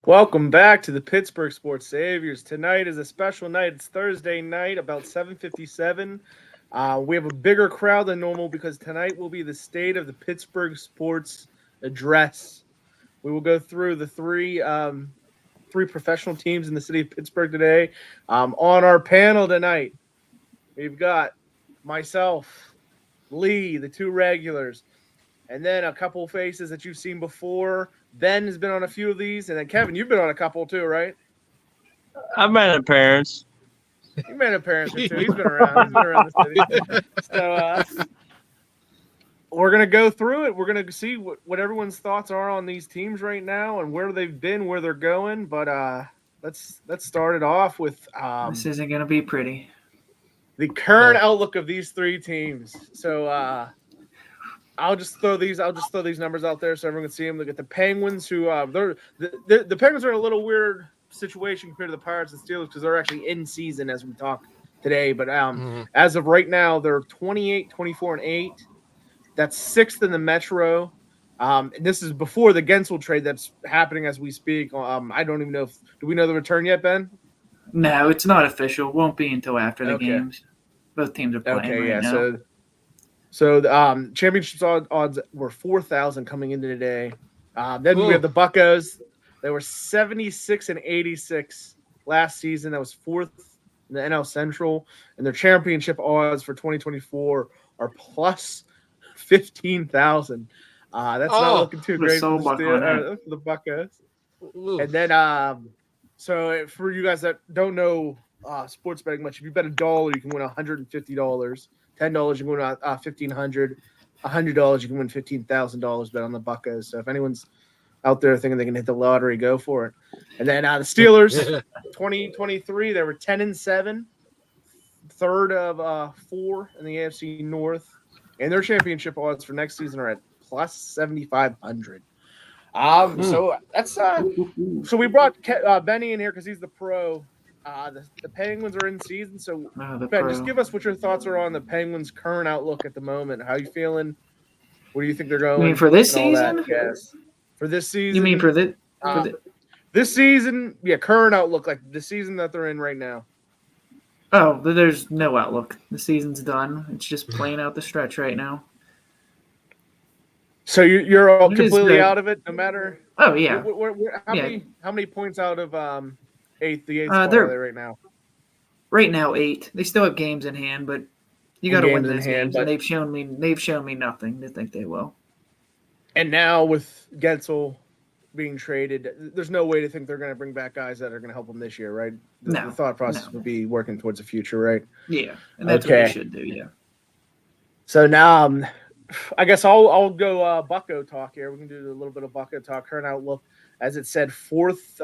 Welcome back to the Pittsburgh Sports Saviors. Tonight is a special night. It's Thursday night, about 7:57. We have a bigger crowd than normal because tonight will be the state of the Pittsburgh Sports Address. We will go through the three professional teams in the city of Pittsburgh today. On our panel tonight, we've got myself, Lee, the two regulars, and then a couple faces that you've seen before. Ben has been on a few of these, and then Kevin, you've been on a couple too, right? I've met her parents. He made an appearance or two. He's been around. He's been around the city. So we're gonna go through it. We're gonna see what everyone's thoughts are on these teams right now and where they've been, where they're going. But let's start it off with this isn't gonna be pretty. The current outlook of these three teams. So I'll just throw these numbers out there so everyone can see them. Look at the Penguins, who the Penguins are in a little weird situation compared to the Pirates and Steelers because they're actually in season as we talk today. But as of right now, they're 28, 24, and 8. That's sixth in the Metro. And this is before the Gensel trade that's happening as we speak. I don't even know do we know the return yet, Ben? No, it's not official. Won't be until after the games. Both teams are playing right now. So the championship odds were 4,000 coming into today. Then we have the Buccos. They were 76 and 86 last season. That was fourth in the NL Central. And their championship odds for 2024 are plus 15,000. That's not looking too great for the Buccos. And then, so for you guys that don't know sports betting much, if you bet $1, you can win $150. $10, you can win $1,500. $100, you can win $15,000 bet on the Buccos. So if anyone's out there thinking they can hit the lottery, go for it. And then the Steelers, 2023, they were 10-7, third of 4 in the AFC North, and their championship odds for next season are at plus 7,500. So that's so we brought Benny in here because he's the pro. The Penguins are in season, so Ben, just give us what your thoughts are on the Penguins' current outlook at the moment. How you feeling? Where do you think they're going? You mean for this season? Yes. For this season. You mean for this season? Yeah, current outlook, like the season that they're in right now. Oh, there's no outlook. The season's done. It's just playing out the stretch right now. So you're all completely out of it, no matter. Oh yeah. How many points out of eighth spot are they right now? Right now, 8. They still have games in hand, but you got to win those games, and they've shown me nothing to think they will. And now with Gensel being traded, there's no way to think they're going to bring back guys that are going to help them this year, right? The thought process would be working towards the future, right? Yeah, and that's what they should do. Yeah. So now, I guess I'll go Bucco talk here. We can do a little bit of Bucco talk. Current outlook, as it said, fourth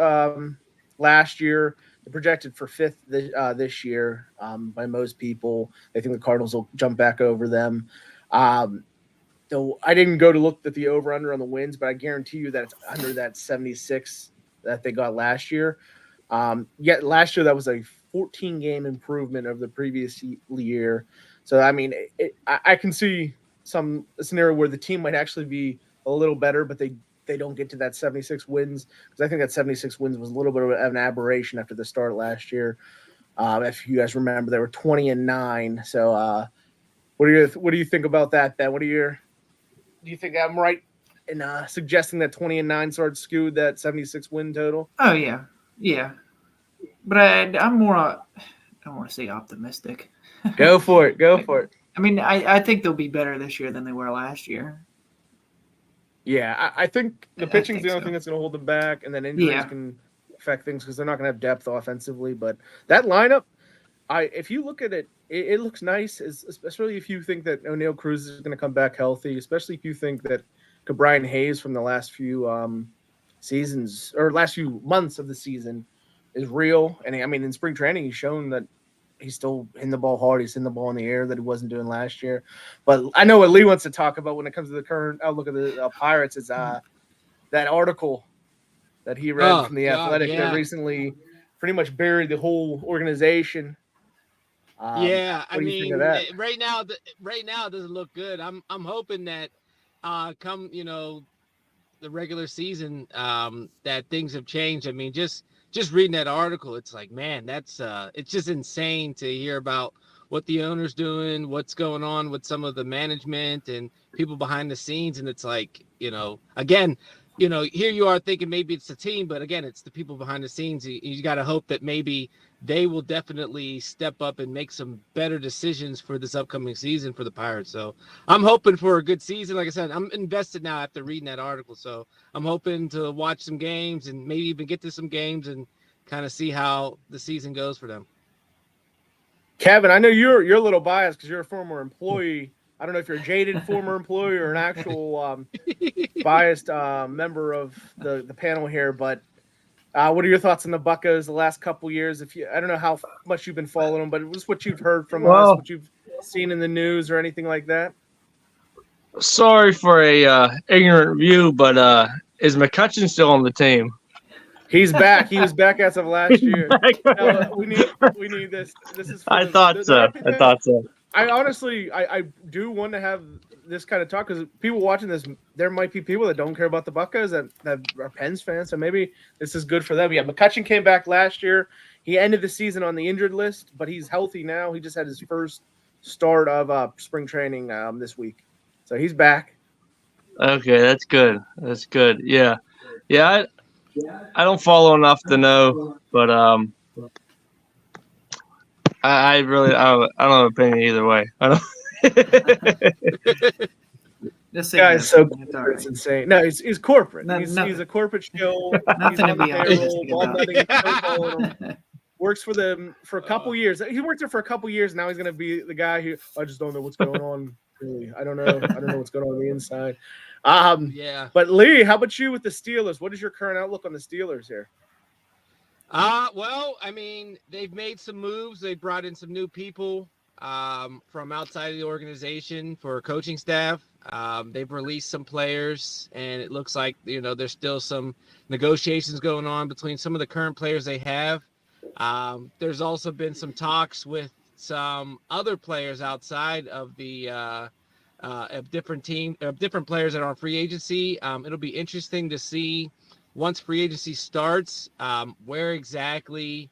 last year. They're projected for fifth this year by most people. They think the Cardinals will jump back over them. So I didn't go to look at the over-under on the wins, but I guarantee you that it's under that 76 that they got last year. Yet last year that was a 14-game improvement over the previous year. So, I mean, I can see a scenario where the team might actually be a little better, but they don't get to that 76 wins, because I think that 76 wins was a little bit of an aberration after the start last year. If you guys remember, they were 20-9. So, what do you think about that, Ben? Do you think I'm right in suggesting that 20-9 started skewed that 76 win total? Oh yeah. But I'm more. I don't want to say optimistic. Go for it. I mean, I think they'll be better this year than they were last year. Yeah, I think the pitching's the only thing that's going to hold them back, and then injuries can affect things because they're not going to have depth offensively. But that lineup, if you look at it, it looks nice, especially if you think that O'Neal Cruz is going to come back healthy, especially if you think that Brian Hayes from the last few seasons or last few months of the season is real. And I mean, in spring training, he's shown that he's still hitting the ball hard. He's hitting the ball in the air that he wasn't doing last year. But I know what Lee wants to talk about when it comes to the current outlook of the Pirates is that article that he read from The Athletic that recently pretty much buried the whole organization. I mean, right now it doesn't look good. I'm hoping that come the regular season, that things have changed. I mean, just reading that article, it's like, man, that's it's just insane to hear about what the owner's doing, what's going on with some of the management and people behind the scenes. And it's like, again, here you are thinking maybe it's the team, but again, it's the people behind the scenes. You got to hope that maybe they will definitely step up and make some better decisions for this upcoming season for the Pirates. So I'm hoping for a good season. Like I said, I'm invested now after reading that article. So I'm hoping to watch some games and maybe even get to some games and kind of see how the season goes for them. Kevin, I know you're a little biased because you're a former employee. I don't know if you're a jaded former employee or an actual biased member of the panel here, but what are your thoughts on the Buccos the last couple years? I don't know how much you've been following them, but it was what you've heard from us, what you've seen in the news or anything like that. Sorry for a ignorant view, but is McCutcheon still on the team? He's back. He was back as of last year. No, we need this. This is. I thought so. I honestly, I do want to have this kind of talk because people watching this, there might be people that don't care about the Buccos that are Pens fans, so maybe this is good for them. Yeah, McCutcheon came back last year. He ended the season on the injured list, but he's healthy now. He just had his first start of spring training this week, so he's back. Okay, that's good. That's good. Yeah. I don't follow enough to know, but I really don't have an opinion either way. I don't. This guy's so corporate, it's insane. No, he's corporate. He's a corporate shill. Nothing to be optimistic about. Works for them for a couple years. He worked there for a couple years. Now he's going to be the guy who I just don't know what's going on. Really, I don't know what's going on the inside. Yeah. But Lee, how about you with the Steelers? What is your current outlook on the Steelers here? Well, I mean, they've made some moves. They brought in some new people from outside of the organization for coaching staff. They've released some players, and it looks like, there's still some negotiations going on between some of the current players they have. There's also been some talks with some other players outside of the of different players that are on free agency. It'll be interesting to see once free agency starts, where exactly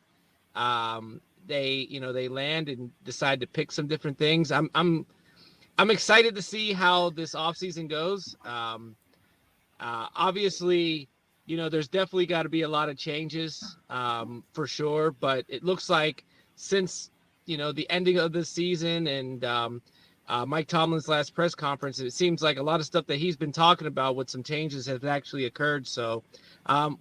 they land and decide to pick some different things. I'm excited to see how this offseason goes. Obviously, there's definitely got to be a lot of changes for sure, but it looks like since the ending of the season and Mike Tomlin's last press conference, it seems like a lot of stuff that he's been talking about with some changes have actually occurred. So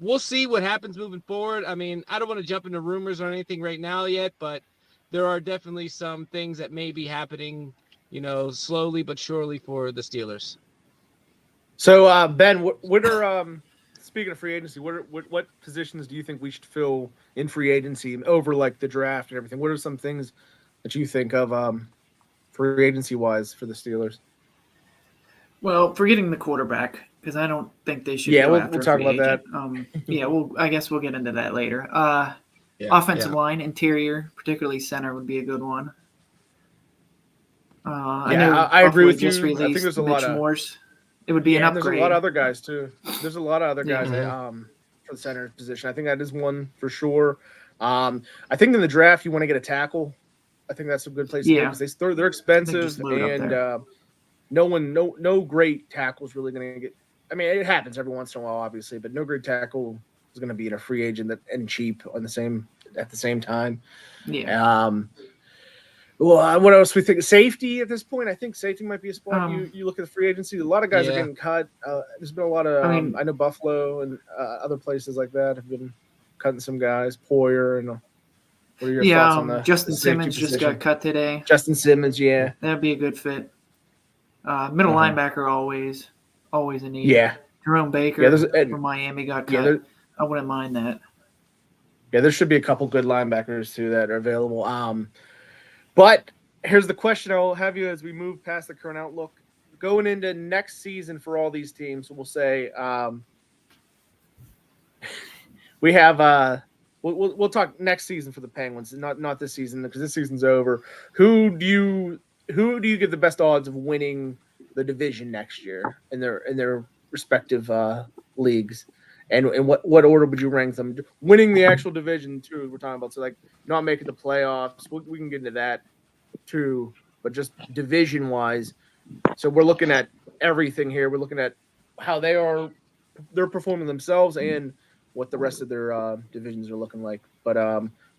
we'll see what happens moving forward. I mean, I don't want to jump into rumors or anything right now yet, but there are definitely some things that may be happening, slowly but surely for the Steelers. So Ben, what are speaking of free agency, what positions do you think we should fill in free agency over like the draft and everything? What are some things that you think of free agency wise for the Steelers? Well, forgetting the quarterback, because I don't think they should. Yeah, we'll talk about that. I guess we'll get into that later. Offensive line, interior, particularly center, would be a good one. I agree with you. I think there's a lot of Morse. It would be an upgrade. There's a lot of other guys too. There's a lot of other guys for the center position. I think that is one for sure. I think in the draft you want to get a tackle. I think that's a good place to go because they're expensive and no great tackle is really going to get. I mean, it happens every once in a while, obviously, but no great tackle is going to beat a free agent and cheap at the same time. Yeah. Well, what else we think? Safety at this point, I think safety might be a spot. You look at the free agency. A lot of guys are getting cut. There's been a lot of. I know Buffalo and other places like that have been cutting some guys. Poyer and. What are your thoughts on that? Justin Simmons just got cut today. Justin Simmons, yeah, that'd be a good fit. Middle linebacker always a need. Yeah, Jerome Baker from Miami got cut. I wouldn't mind that. Yeah, there should be a couple good linebackers too that are available. But here's the question I'll have you as we move past the current outlook. Going into next season for all these teams, we'll say we have we'll talk next season for the Penguins, not this season because this season's over. Who do you give the best odds of winning the division next year in their respective leagues. And what order would you rank them? Winning the actual division too, we're talking about. So like not making the playoffs. We can get into that too, but just division wise. So we're looking at everything here. We're looking at how they're performing themselves and what the rest of their divisions are looking like. But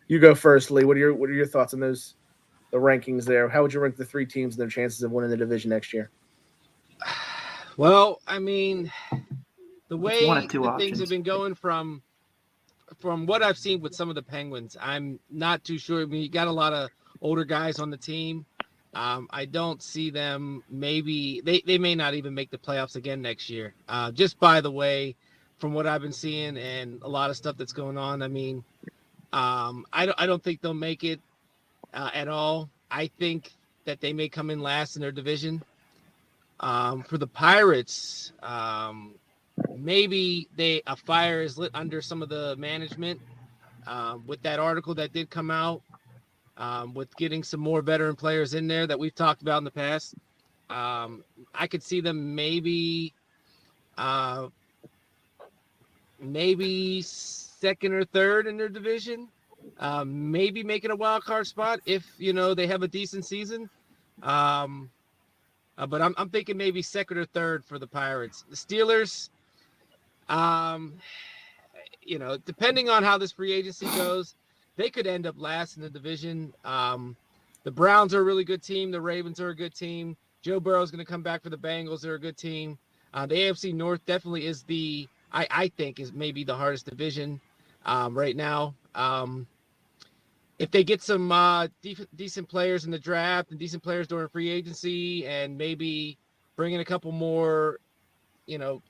you go first, Lee. What are your thoughts on the rankings there? How would you rank the 3 teams and their chances of winning the division next year? Well, I mean, the way one of two the options. things have been going from what I've seen with some of the Penguins, I'm not too sure. I mean, you got a lot of older guys on the team. I don't see them. Maybe they may not even make the playoffs again next year. Just by the way, from what I've been seeing and a lot of stuff that's going on. I mean, I don't think they'll make it at all. I think that they may come in last in their division. For the Pirates, maybe a fire is lit under some of the management with that article that did come out, with getting some more veteran players in there that we've talked about in the past. I could see them maybe second or third in their division, maybe making a wild card spot if they have a decent season. But I'm thinking maybe second or third for the Pirates. The Steelers, depending on how this free agency goes, they could end up last in the division. The Browns are a really good team. The Ravens are a good team. Joe Burrow is going to come back for the Bengals. They're a good team. The AFC North definitely is I think is maybe the hardest division right now. If they get some decent players in the draft and decent players during free agency and maybe bring in a couple more,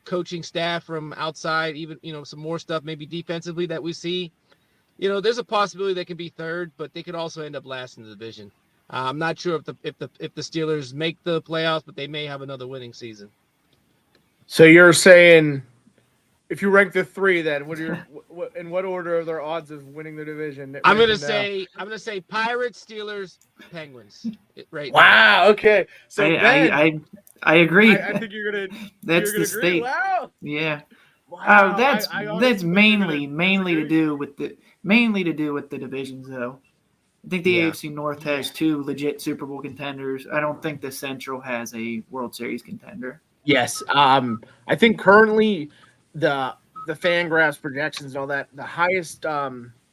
coaching staff from outside, even, some more stuff, maybe defensively that we see, there's a possibility they can be third, but they could also end up last in the division. I'm not sure if the Steelers make the playoffs, but they may have another winning season. So you're saying if you rank the 3, then in what order are their odds of winning the division? I'm gonna say Pirates, Steelers, Penguins. Right. Wow. Now. Okay. So I agree. I think you're gonna. That's the state. Wow. Yeah. Wow. That's mainly to do with the divisions, though. I think the AFC North has 2 legit Super Bowl contenders. I don't think the Central has a World Series contender. Yes. I think currently the FanGraphs projections and all that, the highest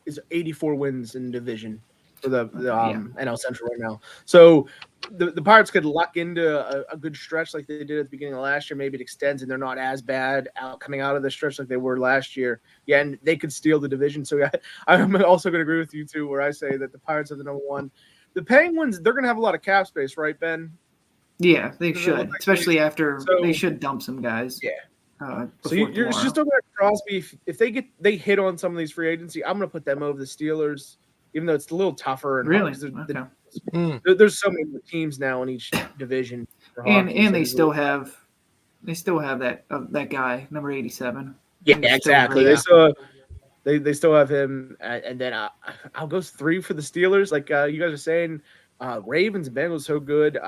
is 84 wins in division for the NL Central right now. So the Pirates could luck into a good stretch like they did at the beginning of last year. Maybe it extends and they're not as bad coming out of the stretch like they were last year. Yeah, and they could steal the division. So I'm also going to agree with you too, where I say that the Pirates are the number 1. The Penguins, they're going to have a lot of cap space, right, Ben? Yeah, they should, especially after they should dump some guys. Yeah. So you're just looking at Crosby. If they hit on some of these free agency, I'm going to put them over the Steelers, even though it's a little tougher. And really, there's so many teams now in each division. And they still have that guy, number 87. Yeah, exactly. They still have him, and then I'll go 3 for the Steelers. Like you guys are saying, Ravens and Bengals so good.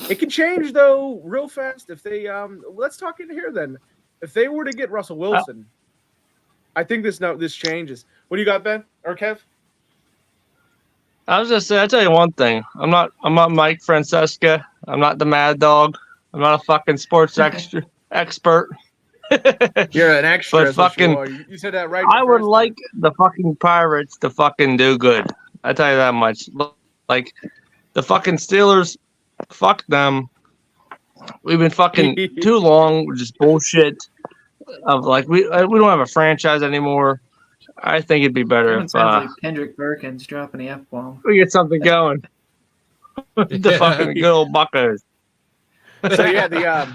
It can change though real fast if they let's talk in here then. If they were to get Russell Wilson, I think this changes. What do you got, Ben or Kev? I was just saying, I'll tell you one thing. I'm not Mike Francesca. I'm not the Mad Dog. I'm not a fucking sports expert. You're an extra. But fucking, you said that right. I would like the fucking Pirates to fucking do good. I tell you that much. Like the fucking Steelers, fuck them. We've been fucking too long with just bullshit. Of like we don't have a franchise anymore. I think it'd be better if like Kendrick Perkins dropping the F-bomb. We get something going. The fucking good old Buckos. So yeah,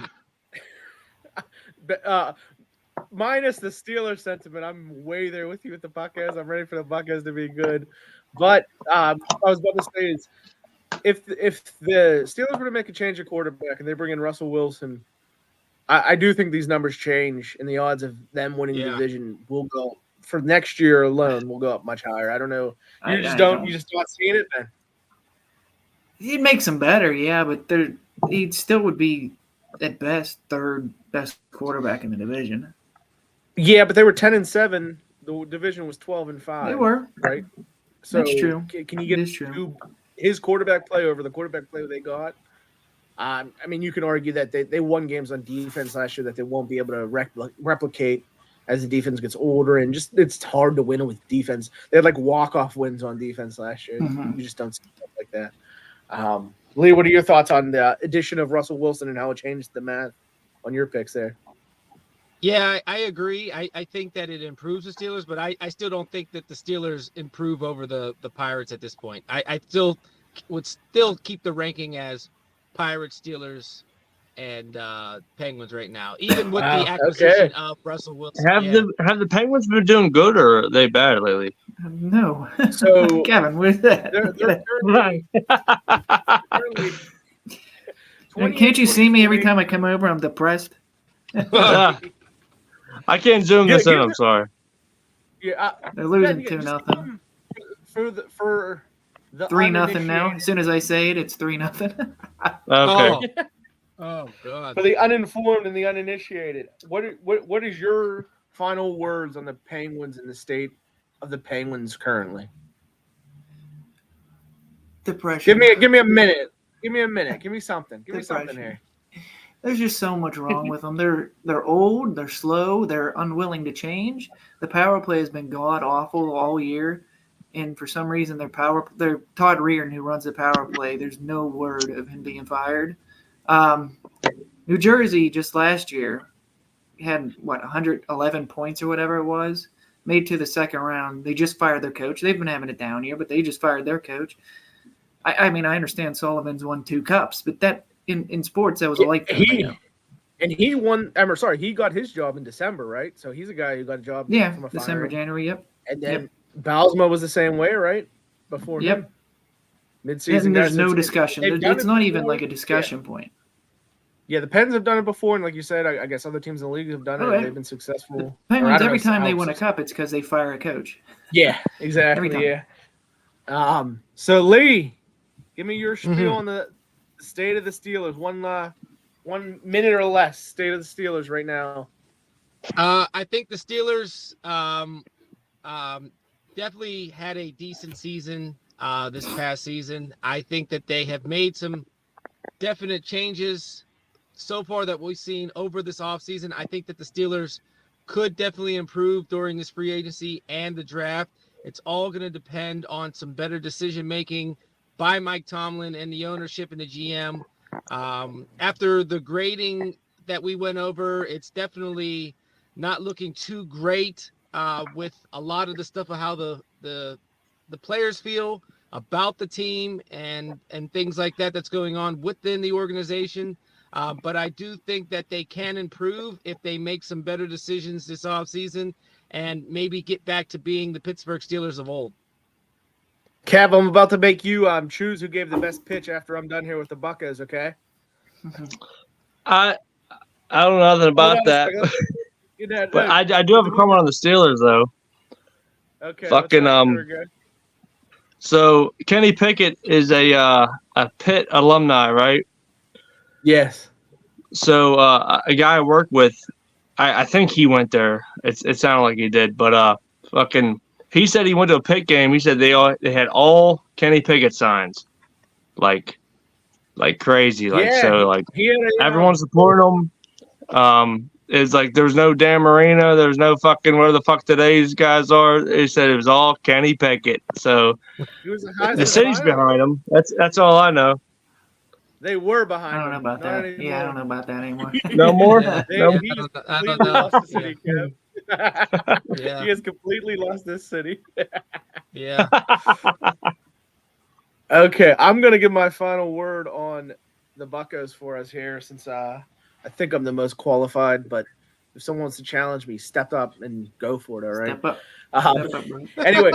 minus the Steelers sentiment, I'm way there with you with the Buckos. I'm ready for the Buckos to be good. But I was about to say is if the Steelers were to make a change of quarterback and they bring in Russell Wilson, I do think these numbers change and the odds of them winning the division will go for next year alone will go up much higher. I don't know. You just not seeing it, man. It makes them better, yeah, but he still would be at best third best quarterback in the division. Yeah, but they were 10-7. The division was 12-5. They were. right. So That's true. Can you get It is true. his quarterback play over the quarterback play they got? I mean, you can argue that they won games on defense last year that they won't be able to replicate as the defense gets older, and just it's hard to win with defense. They had like walk-off wins on defense last year. Mhm. You just don't see stuff like that. Lee, what are your thoughts on the addition of Russell Wilson and how it changed the math on your picks there? Yeah, I agree. I think that it improves the Steelers, but I still don't think that the Steelers improve over the Pirates at this point. I still would keep the ranking as Pirates, Steelers, and Penguins right now, even with the acquisition of Russell Wilson. Have the Penguins been doing good or are they bad lately? No. So Kevin, where's that? they're currently Can't you see me every time I come over? I'm depressed. I can't zoom this in. I'm sorry. Yeah, They're losing 2-0. For the 3-0 now. As soon as I say it, it's 3-0. Okay. Oh God. For the uninformed and the uninitiated, what is your final words on the Penguins and the state of the Penguins currently? Depression. Give me a minute. Give me a minute. Give me something. Give me something here. There's just so much wrong with them. They're old. They're slow. They're unwilling to change. The power play has been god awful all year, and for some reason their Todd Reardon, who runs the power play, there's no word of him being fired. New Jersey just last year had 111 points or whatever it was, made to the second round. They just fired their coach. They've been having a down year, but they just fired their coach. I mean, I understand Sullivan's won 2 cups, but that in sports that was a lifetime. And he won. He got his job in December, right? So he's a guy who got a job. Yeah, from a December, firing. January. Yep. And then Balsma was the same way, right? Before him. Midseason. And there's no discussion. It's not even like a discussion Yeah. point. Yeah, the Pens have done it before, and like you said, I guess other teams in the league have done it. And they've been successful. The Penguins, every time they win a cup, it's because they fire a coach. Yeah, exactly. Every time. Yeah. So Lee, give me your spiel on the state of the Steelers. 1 minute or less. State of the Steelers right now. I think the Steelers definitely had a decent season this past season. I think that they have made some definite changes so far that we've seen over this offseason. I think that the Steelers could definitely improve during this free agency and the draft. It's all going to depend on some better decision making by Mike Tomlin and the ownership and the GM. After the grading that we went over, it's definitely not looking too great with a lot of the stuff of how the players feel about the team and things like that that's going on within the organization. But I do think that they can improve if they make some better decisions this offseason and maybe get back to being the Pittsburgh Steelers of old. Kev, I'm about to make you choose who gave the best pitch after I'm done here with the Buccos, okay? I don't know nothing about that. But I do have a comment on the Steelers though. Okay. Fucking So Kenny Pickett is a Pitt alumni, right? Yes. So a guy I work with, I think he went there. It sounded like he did, but he said he went to a Pitt game. He said they had all Kenny Pickett signs, like crazy, everyone's supporting him. It's like there's no Dan Marino, there's no fucking where the fuck today's guys are. He said it was all Kenny Pickett. So the city's behind him. That's all I know. They were behind. I don't know about that. Anymore. Yeah, I don't know about that anymore. No more. Yeah. He I don't completely know. lost the city, Kev. Yeah. He has completely lost this city. Yeah. Okay, I'm gonna give my final word on the Buccos for us here, since I think I'm the most qualified. But if someone wants to challenge me, step up and go for it. All right. Step up, bro. Anyway,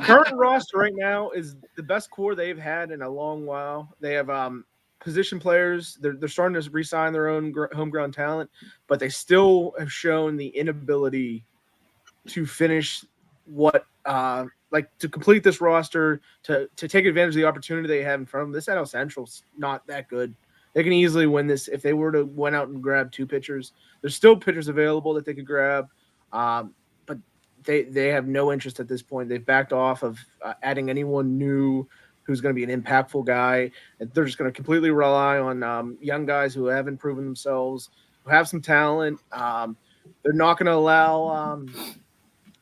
current roster right now is the best core they've had in a long while. They have position players. They're starting to re-sign their own homegrown talent, but they still have shown the inability to finish to complete this roster, to take advantage of the opportunity they have in front of them. This NL Central's not that good. They can easily win this if they were to went out and grab 2 pitchers. There's still pitchers available that they could grab, but they have no interest at this point. They've backed off of adding anyone new who's going to be an impactful guy. They're just going to completely rely on young guys who haven't proven themselves, who have some talent. They're not going to allow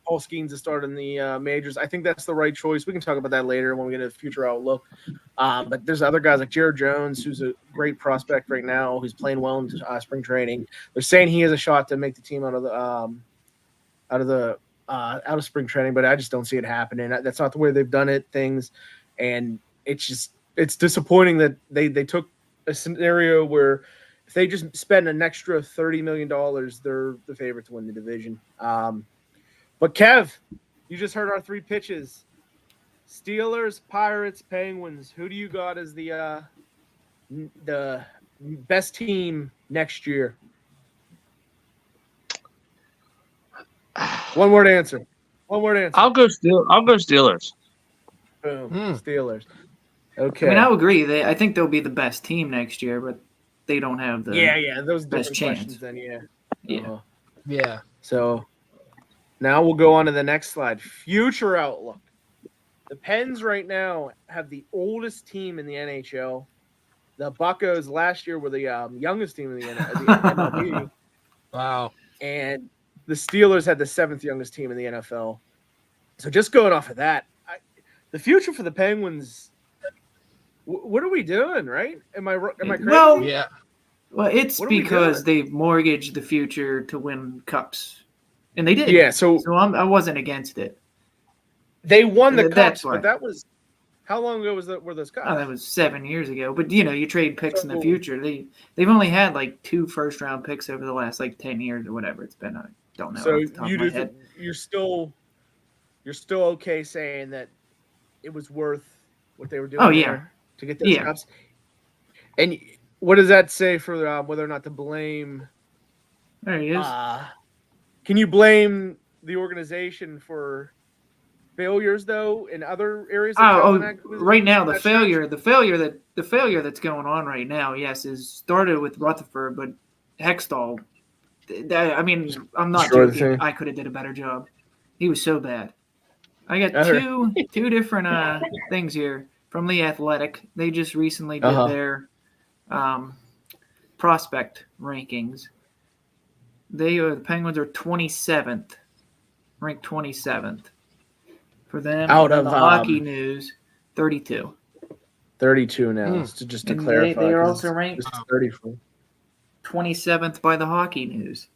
Paul Skeens to start in the majors. I think that's the right choice. We can talk about that later when we get a future outlook. But there's other guys like Jared Jones, who's a great prospect right now, who's playing well in spring training. They're saying he has a shot to make the team out of spring training, but I just don't see it happening. That's not the way they've done things, and it's disappointing that they took a scenario where if they just spend an extra $30 million, they're the favorite to win the division. But Kev, you just heard our 3 pitches. Steelers, Pirates, Penguins. Who do you got as the best team next year? One word answer. I'll go Steelers. Boom. Steelers. Okay. I mean, I would agree. I think they'll be the best team next year, but they don't have the those best different chance. questions then, Yeah. So now we'll go on to the next slide. Future outlook. The Pens right now have the oldest team in the NHL. The Buccos last year were the youngest team in the MLB. Wow. And the Steelers had the 7th youngest team in the NFL. So just going off of that, the future for the Penguins, what are we doing, right? Am I crazy? Well, Yeah. Well, it's because they've mortgaged the future to win cups. And they did. Yeah, so I wasn't against it. They won the cups, why. but that was how long ago were those cups? Oh, that was 7 years ago. But you trade picks in the future. They've only had like 2 first-round picks over the last 10 years or whatever it's been. I don't know. So off the top of my head. you're still okay saying that it was worth what they were doing. Oh yeah, to get those cups. And what does that say for whether or not to blame? There he is. Can you blame the organization for failures though in other areas? Right now the failure that's going on right now, yes, is started with Rutherford, but Hextall. I mean, I'm not joking. I could have did a better job. He was so bad. I got two different things here from The Athletic. They just recently did their prospect rankings. The Penguins are 27th, ranked 27th. For them, out of the Hockey News, 32. 32 now, just to clarify. They are also ranked 34. 27th by the Hockey News,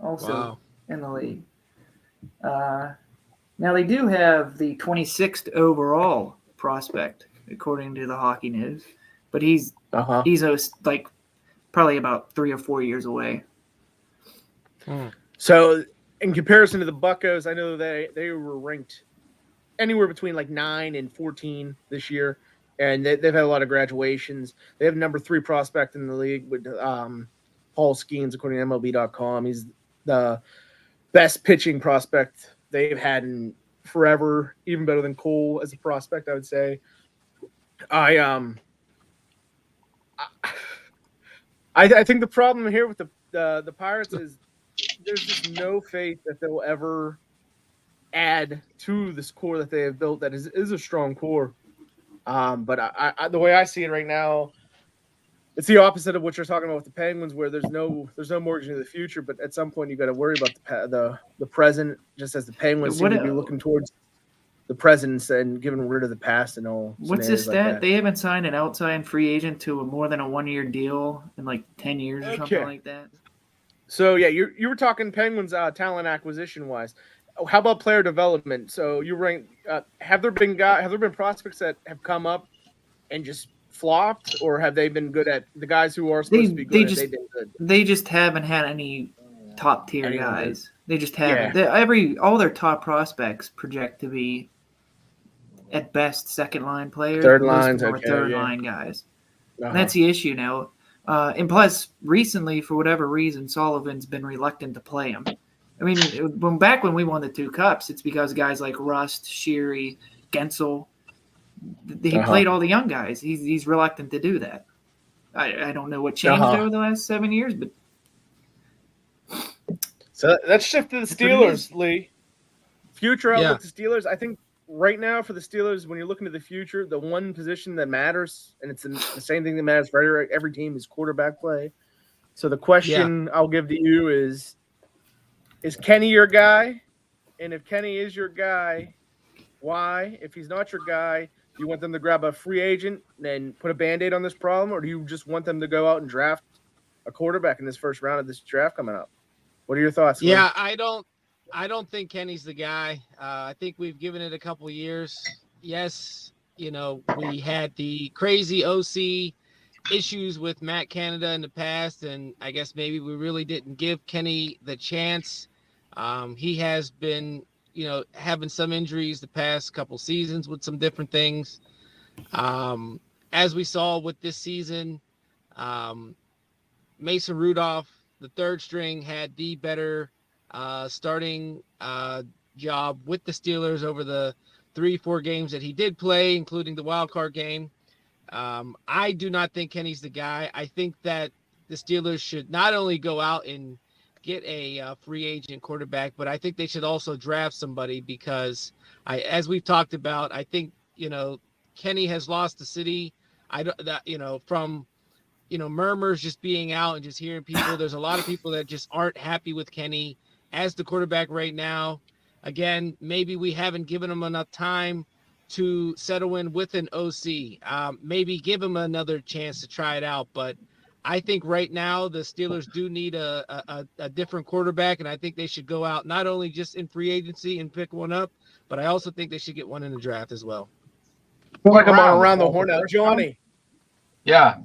also in the league. Now they do have the 26th overall prospect, according to the Hockey News, but he's probably about 3 or 4 years away. So, in comparison to the Buccos, I know they were ranked anywhere between 9 and 14 this year, and they've had a lot of graduations. They have number 3 prospect in the league with Paul Skeens, according to MLB.com. He's the best pitching prospect they've had in forever, even better than Cole as a prospect, I would say. I think the problem here with the Pirates is there's just no faith that they'll ever add to this core that they have built that is a strong core. But I the way I see it right now, it's the opposite of what you're talking about with the Penguins, where there's no mortgage into the future, but at some point you got to worry about the present, just as the Penguins seem to be looking towards the present and getting rid of the past and all. What's the stat? They haven't signed an outside free agent to more than a 1-year deal in 10 years or something like that. So yeah, you were talking Penguins talent acquisition wise. How about player development? So you rank. Have there been prospects that have come up and just flopped, or have they been good at the guys who are supposed to be good? They've been good. They just haven't had any top tier guys. They just haven't. Yeah. All their top prospects project to be at best second line players, third line guys. That's the issue now. And plus, recently, for whatever reason, Sullivan's been reluctant to play him. I mean, back when we won the 2 cups, it's because guys like Rust, Sheary, Gensel, he played all the young guys. He's reluctant to do that. I don't know what changed over the last 7 years, but so let's shift to the That's what it Steelers, is. Lee. Future outlook to Steelers. I think right now for the Steelers, when you're looking to the future, the one position that matters, and it's the same thing that matters for every team, is quarterback play. So the question I'll give to you is Kenny your guy? And if Kenny is your guy, why? If he's not your guy, do you want them to grab a free agent and put a Band-Aid on this problem, or do you just want them to go out and draft a quarterback in this first round of this draft coming up? What are your thoughts, Lee? Yeah, I don't think Kenny's the guy. I think we've given it a couple years. Yes, we had the crazy OC issues with Matt Canada in the past, and I guess maybe we really didn't give Kenny the chance. He has been, having some injuries the past couple seasons with some different things. As we saw with this season, Mason Rudolph, the third string, had the better starting job with the Steelers over the 3-4 games that he did play, including the wild card game. I do not think Kenny's the guy. I think that the Steelers should not only go out and get a free agent quarterback, but I think they should also draft somebody because as we've talked about, I think, Kenny has lost the city. From murmurs just being out and just hearing people. There's a lot of people that just aren't happy with Kenny as the quarterback right now. Again, maybe we haven't given him enough time to settle in with an OC. Maybe give him another chance to try it out. But I think right now the Steelers do need a different quarterback, and I think they should go out not only just in free agency and pick one up, but I also think they should get one in the draft as well. I feel like I'm on around the horn now. Johnny. Yeah.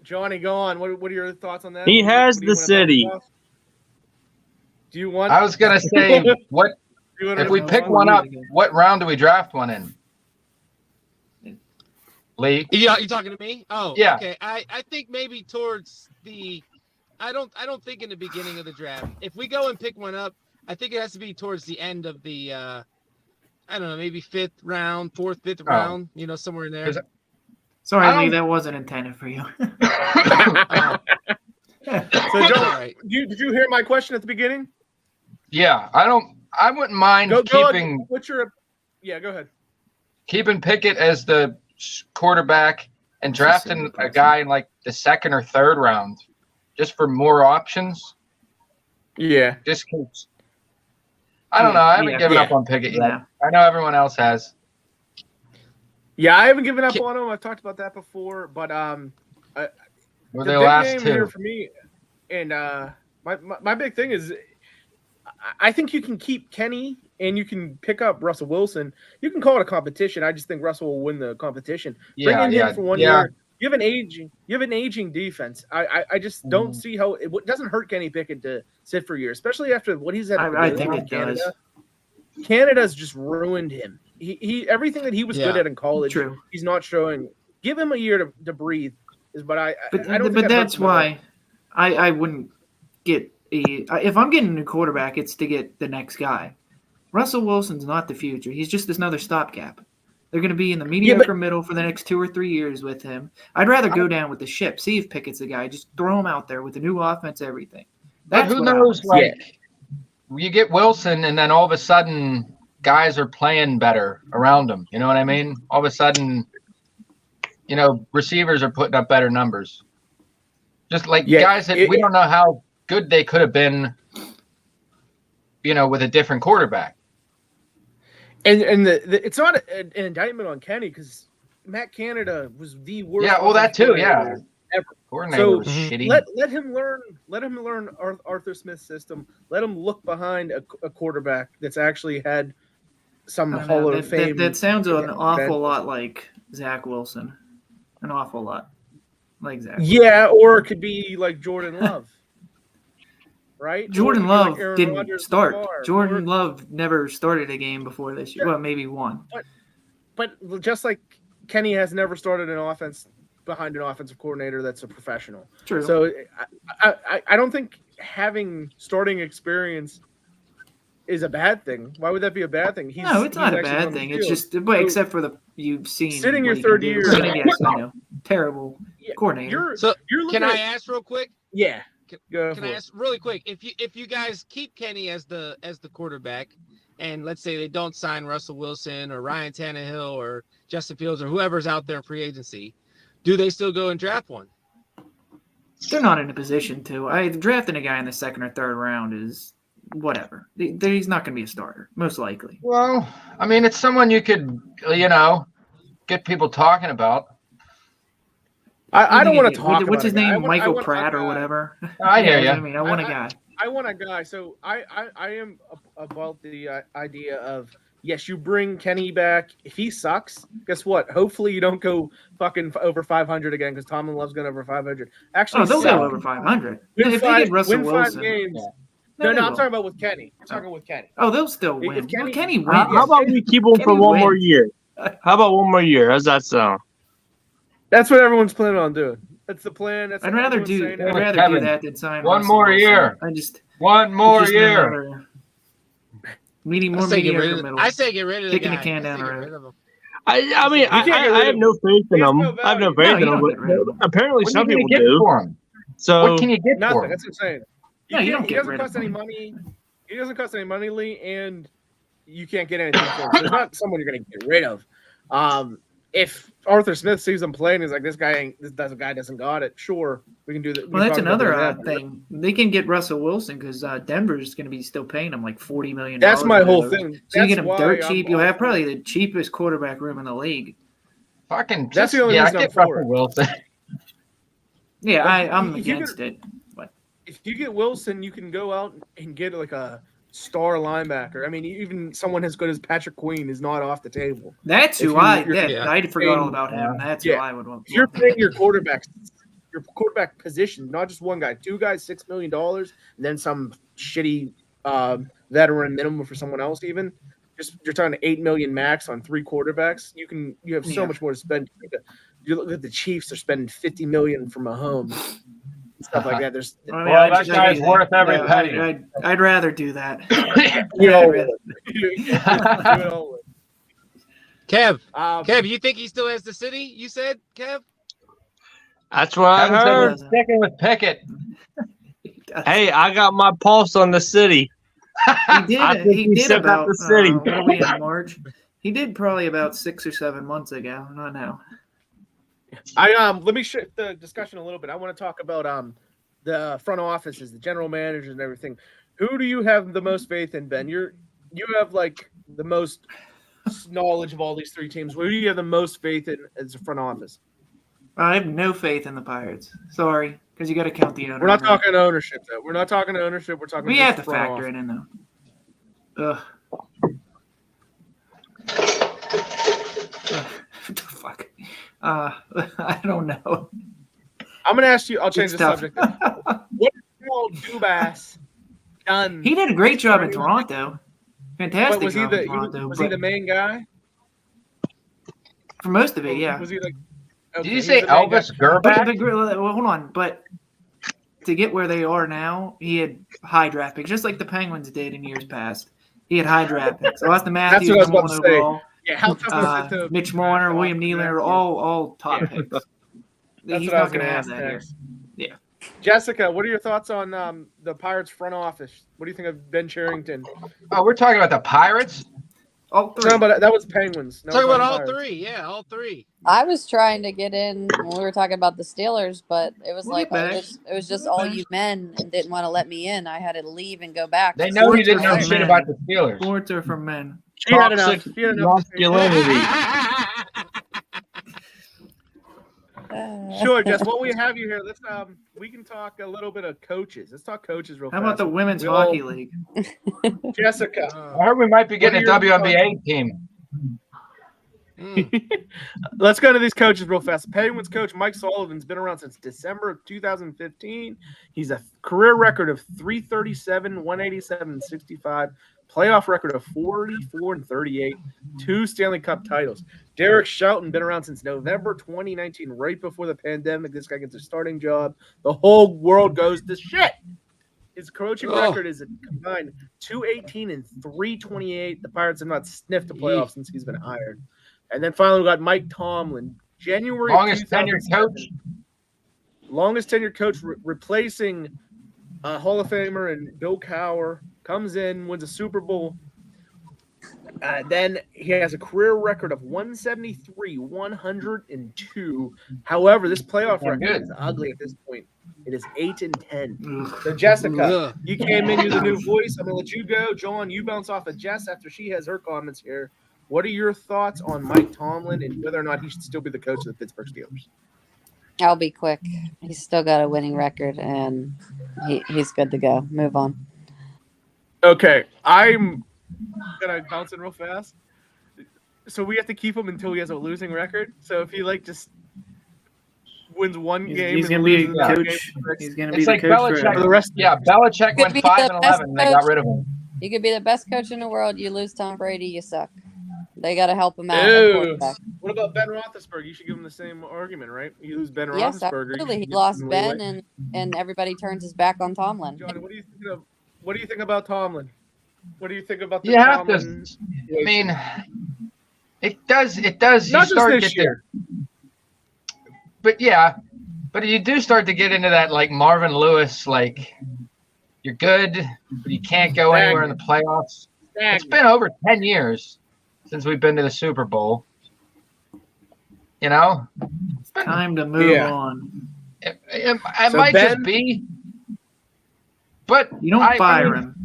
Johnny, go on. What are your thoughts on that? He has the city. Do you want? I was gonna say, what if we pick one up? What round do we draft one in? Lee? Yeah, you talking to me? Oh, yeah. Okay. I think maybe towards the. I don't think in the beginning of the draft. If we go and pick one up, I think it has to be towards the end of the. I don't know, maybe 5th round, 4th, 5th round. Somewhere in there. Sorry, Lee, that wasn't intended for you. So, John, did you hear my question at the beginning? Yeah, I wouldn't mind keeping. Go ahead. Keeping Pickett as the quarterback and drafting a guy in like the 2nd or 3rd round, just for more options. Yeah. Just keeps. I don't know. I haven't given up on Pickett yet. I know everyone else has. Yeah, I haven't given up on him. I've talked about that before, but Were they last two? Here for me, and my big thing is, I think you can keep Kenny and you can pick up Russell Wilson. You can call it a competition. I just think Russell will win the competition. Bring in him for 1 year. You have an aging defense. I just don't see how it doesn't hurt Kenny Pickett to sit for a year, especially after what he's had. I think it does. Canada's just ruined him. He everything that he was good at in college, he's not showing. Give him a year to breathe. I don't. But that's why I wouldn't get if I'm getting a new quarterback, it's to get the next guy. Russell Wilson's not the future. He's just another stopgap. They're going to be in the mediocre middle for the next 2 or 3 years with him. I'd rather go down with the ship, see if Pickett's the guy. Just throw him out there with the new offense, everything. But who knows? You get Wilson, and then all of a sudden, guys are playing better around him. You know what I mean? All of a sudden, receivers are putting up better numbers. Just like guys that we don't know how good they could have been, with a different quarterback. And it's not an indictment on Kenny because Matt Canada was the worst. Yeah, well, that too. Yeah, ever. Coordinator was shitty. Let him learn Arthur Smith's system. Let him look behind a quarterback that's actually had some Hall of Fame. That sounds an awful lot like Zach Wilson. An awful lot like Zach. Yeah, or it could be like Jordan Love. Right? Jordan Love didn't start. Jordan Love never started a game before this year. Well, maybe one. But just like Kenny has never started an offense behind an offensive coordinator that's a professional. True. So I don't think having starting experience is a bad thing. Why would that be a bad thing? No, it's not a bad thing. It's just, except for you've seen sitting your third year. Yes, I know. Terrible. coordinator. So you're looking can I at, ask real quick? Yeah. Can I ask really quick if you guys keep Kenny as the quarterback, and let's say they don't sign Russell Wilson or Ryan Tannehill or Justin Fields or whoever's out there in free agency, do they still go and draft one? They're not in a position to. Drafting a guy in the second or third round is whatever. He's not going to be a starter, most likely. Well, I mean, it's someone you could, get people talking about. I don't want to talk about what's his name, Michael want Pratt or whatever. I hear you. I mean, I want a guy. I want a guy. So I am about the idea of, yes, you bring Kenny back. If he sucks, guess what? Hopefully you don't go fucking over 500 again, because Tomlin loves going over 500. Actually, they'll go over 500. If they get Russell Wilson, 5 games. No, I'm talking about with Kenny. I'm talking with Kenny. Oh, they'll still win. If Kenny wins. How about we keep him for one more year? How about one more year? How's that sound? That's what everyone's planning on doing. That's the plan. I'd rather do that than sign one Russell more Wilson. year. One more year. Mediocre middle. I say get rid of the Kicking guy. the can down the road. I mean, I have no faith in him. I have no faith in him. But apparently, some people do. So what can you get nothing. for him? That's what I'm saying. You don't he get doesn't rid cost of any him. money. He doesn't cost any money, Lee, and you can't get anything for him. So it's not someone you're going to get rid of. If Arthur Smith sees him playing, he's like, this guy doesn't got it. Sure, we can do that. Well, that's another thing. They can get Russell Wilson because Denver's going to be still paying him like $40 million. That's my whole thing. So you get him dirt cheap. You'll have probably the cheapest quarterback room in the league. Fucking. That's the only reason I I'm get for Russell it. Wilson. Yeah, I'm against it. But if you get Wilson, you can go out and get like a star linebacker. I mean, even someone as good as Patrick Queen is not off the table. That's who I forgot all about him. That's who Yeah. I would want. If you're paying your quarterback position, not just one guy, 2 guys, $6 million, and then some shitty veteran minimum for someone else. Even you're talking $8 million max on 3 quarterbacks. You have so much more to spend. You look at the Chiefs; they're spending $50 million for Mahomes. Stuff like that. There's that guy's worth every penny. I'd rather do that. Kev, you think he still has the city? You said, Kev? That's what I heard. Sticking with Pickett. Hey, I got my pulse on the city. He did about the city. What are we in March? He did probably about 6 or 7 months ago. Not now. Let me shift the discussion a little bit. I want to talk about the front offices, the general managers, and everything. Who do you have the most faith in, Ben? You have like the most knowledge of all these 3 teams. Who do you have the most faith in as a front office? I have no faith in the Pirates. Sorry, because you got to count the owner. We're not talking ownership, though. We're not talking ownership. We're talking. We have to factor it in, though. Ugh. What the fuck? I don't know. I'm gonna ask you. I'll change It's the tough. subject. What has Paul Dubas done? He did a great job in Toronto. Fantastic was he job in Toronto. was he the main guy? For most of it, yeah. Was he like? Okay, Did you say Elvis Gerback? Well, hold on. But to get where they are now, he had high draft picks, just like the Penguins did in years past. He had high draft picks. Austin Matthews, That's what I was about to say. overall. Yeah, how tough was it to Mitch Marner, William Nylander, all top picks. That's He's what I not was going to gonna have ask that here. next. Yeah. Jessica, what are your thoughts on the Pirates front office? What do you think of Ben Cherington? Oh, we're talking about the Pirates? All 3. No, but that was Penguins. No, Talk about all Pirates. 3. Yeah, all 3. I was trying to get in when we were talking about the Steelers, but it was We'll like get back. it was just all you men and didn't want to let me in. I had to leave and go back. They know you didn't know Sports are shit for about men. the Steelers. Sports are for men. She had enough. Toxic She had enough. masculinity. Sure, Jess. While we have you here, let's we can talk a little bit of coaches. Let's talk coaches real How fast. about the women's We all- hockey league? Jessica? I heard we might be getting a What are your WNBA team. Let's go to these coaches real fast. Penguins coach Mike Sullivan's been around since December of 2015. He's a career record of 337, 187, 65, playoff record of 44 and 38, 2 Stanley Cup titles. Derek Shelton been around since November 2019, right before the pandemic. This guy gets a starting job. The whole world goes to shit. His coaching record is a combined 218 and 328. The Pirates have not sniffed the playoffs since he's been hired. And then finally, we got Mike Tomlin. January Longest of tenured 2007. coach. longest tenured coach replacing Hall of Famer and Bill Cowher, comes in, wins a Super Bowl. Then he has a career record of 173, 102. However, this playoff record is ugly at this point. It is 8-10. So Jessica, you came in, you're the new voice. I'm gonna let you go. John, you bounce off of Jess after she has her comments here. What are your thoughts on Mike Tomlin and whether or not he should still be the coach of the Pittsburgh Steelers? I'll be quick. He's still got a winning record, and he's good to go. Move on. Okay, I'm gonna bounce in real fast. So we have to keep him until he has a losing record. So if he just wins one game, he's gonna be a coach. He's gonna be the coach Belichick. for the rest. Yeah, Belichick went 5-11. And they got rid of him. You could be the best coach in the world. You lose Tom Brady, you suck. They got to help him out. What about Ben Roethlisberger? You should give him the same argument, right? You lose Ben Yes, Roethlisberger. absolutely. He lost Ben, and everybody turns his back on Tomlin. Johnny, what do you think about Tomlin? What do you think about the You have Tomlin? to. I mean, it does. Not You start just to this get year. there. But you do start to get into that Marvin Lewis, you're good, but you can't go anywhere in the playoffs. It's been over 10 years since we've been to the Super Bowl. It's time to move on. It might just be. But You don't fire him.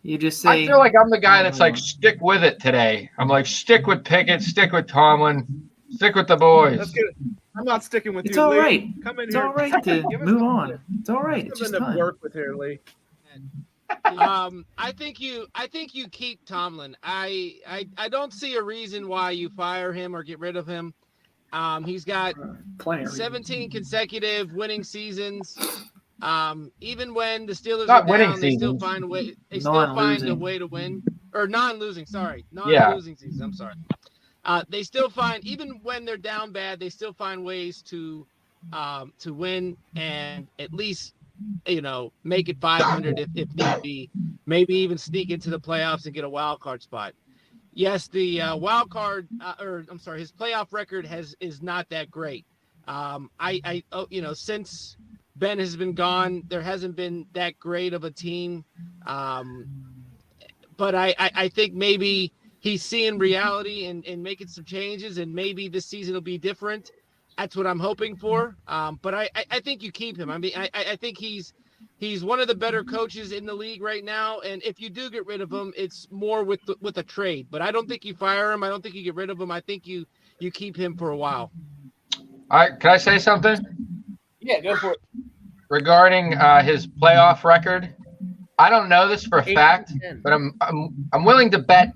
You just say. I feel like I'm the guy that's stick with it today. I'm stick with Pickett, stick with Tomlin, stick with the boys. That's good. I'm not sticking with It's you, all Lee. right. Come in It's here. all right to Give us move something on. It's all right. It's just something to time. work with here, Lee. I think you keep Tomlin. I don't see a reason why you fire him or get rid of him. He's got 17 consecutive winning seasons. Even when the Steelers Not are winning down, they still seasons. find a way. They still find a way to win, or non-losing. Sorry, non-losing seasons. I'm sorry. They still find, even when they're down bad, they still find ways to win and at least make it 500 if need be. Maybe even sneak into the playoffs and get a wild card spot. Yes, the wild card, his playoff record is not that great. Since Ben has been gone, there hasn't been that great of a team. But I think maybe he's seeing reality and making some changes, and maybe this season will be different. That's what I'm hoping for. But I think you keep him. I mean, I think he's one of the better coaches in the league right now. And if you do get rid of him, it's more with a trade. But I don't think you fire him. I don't think you get rid of him. I think you keep him for a while. All right, can I say something? Yeah, go for it. Regarding his playoff record, I don't know this for a fact, but I'm willing to bet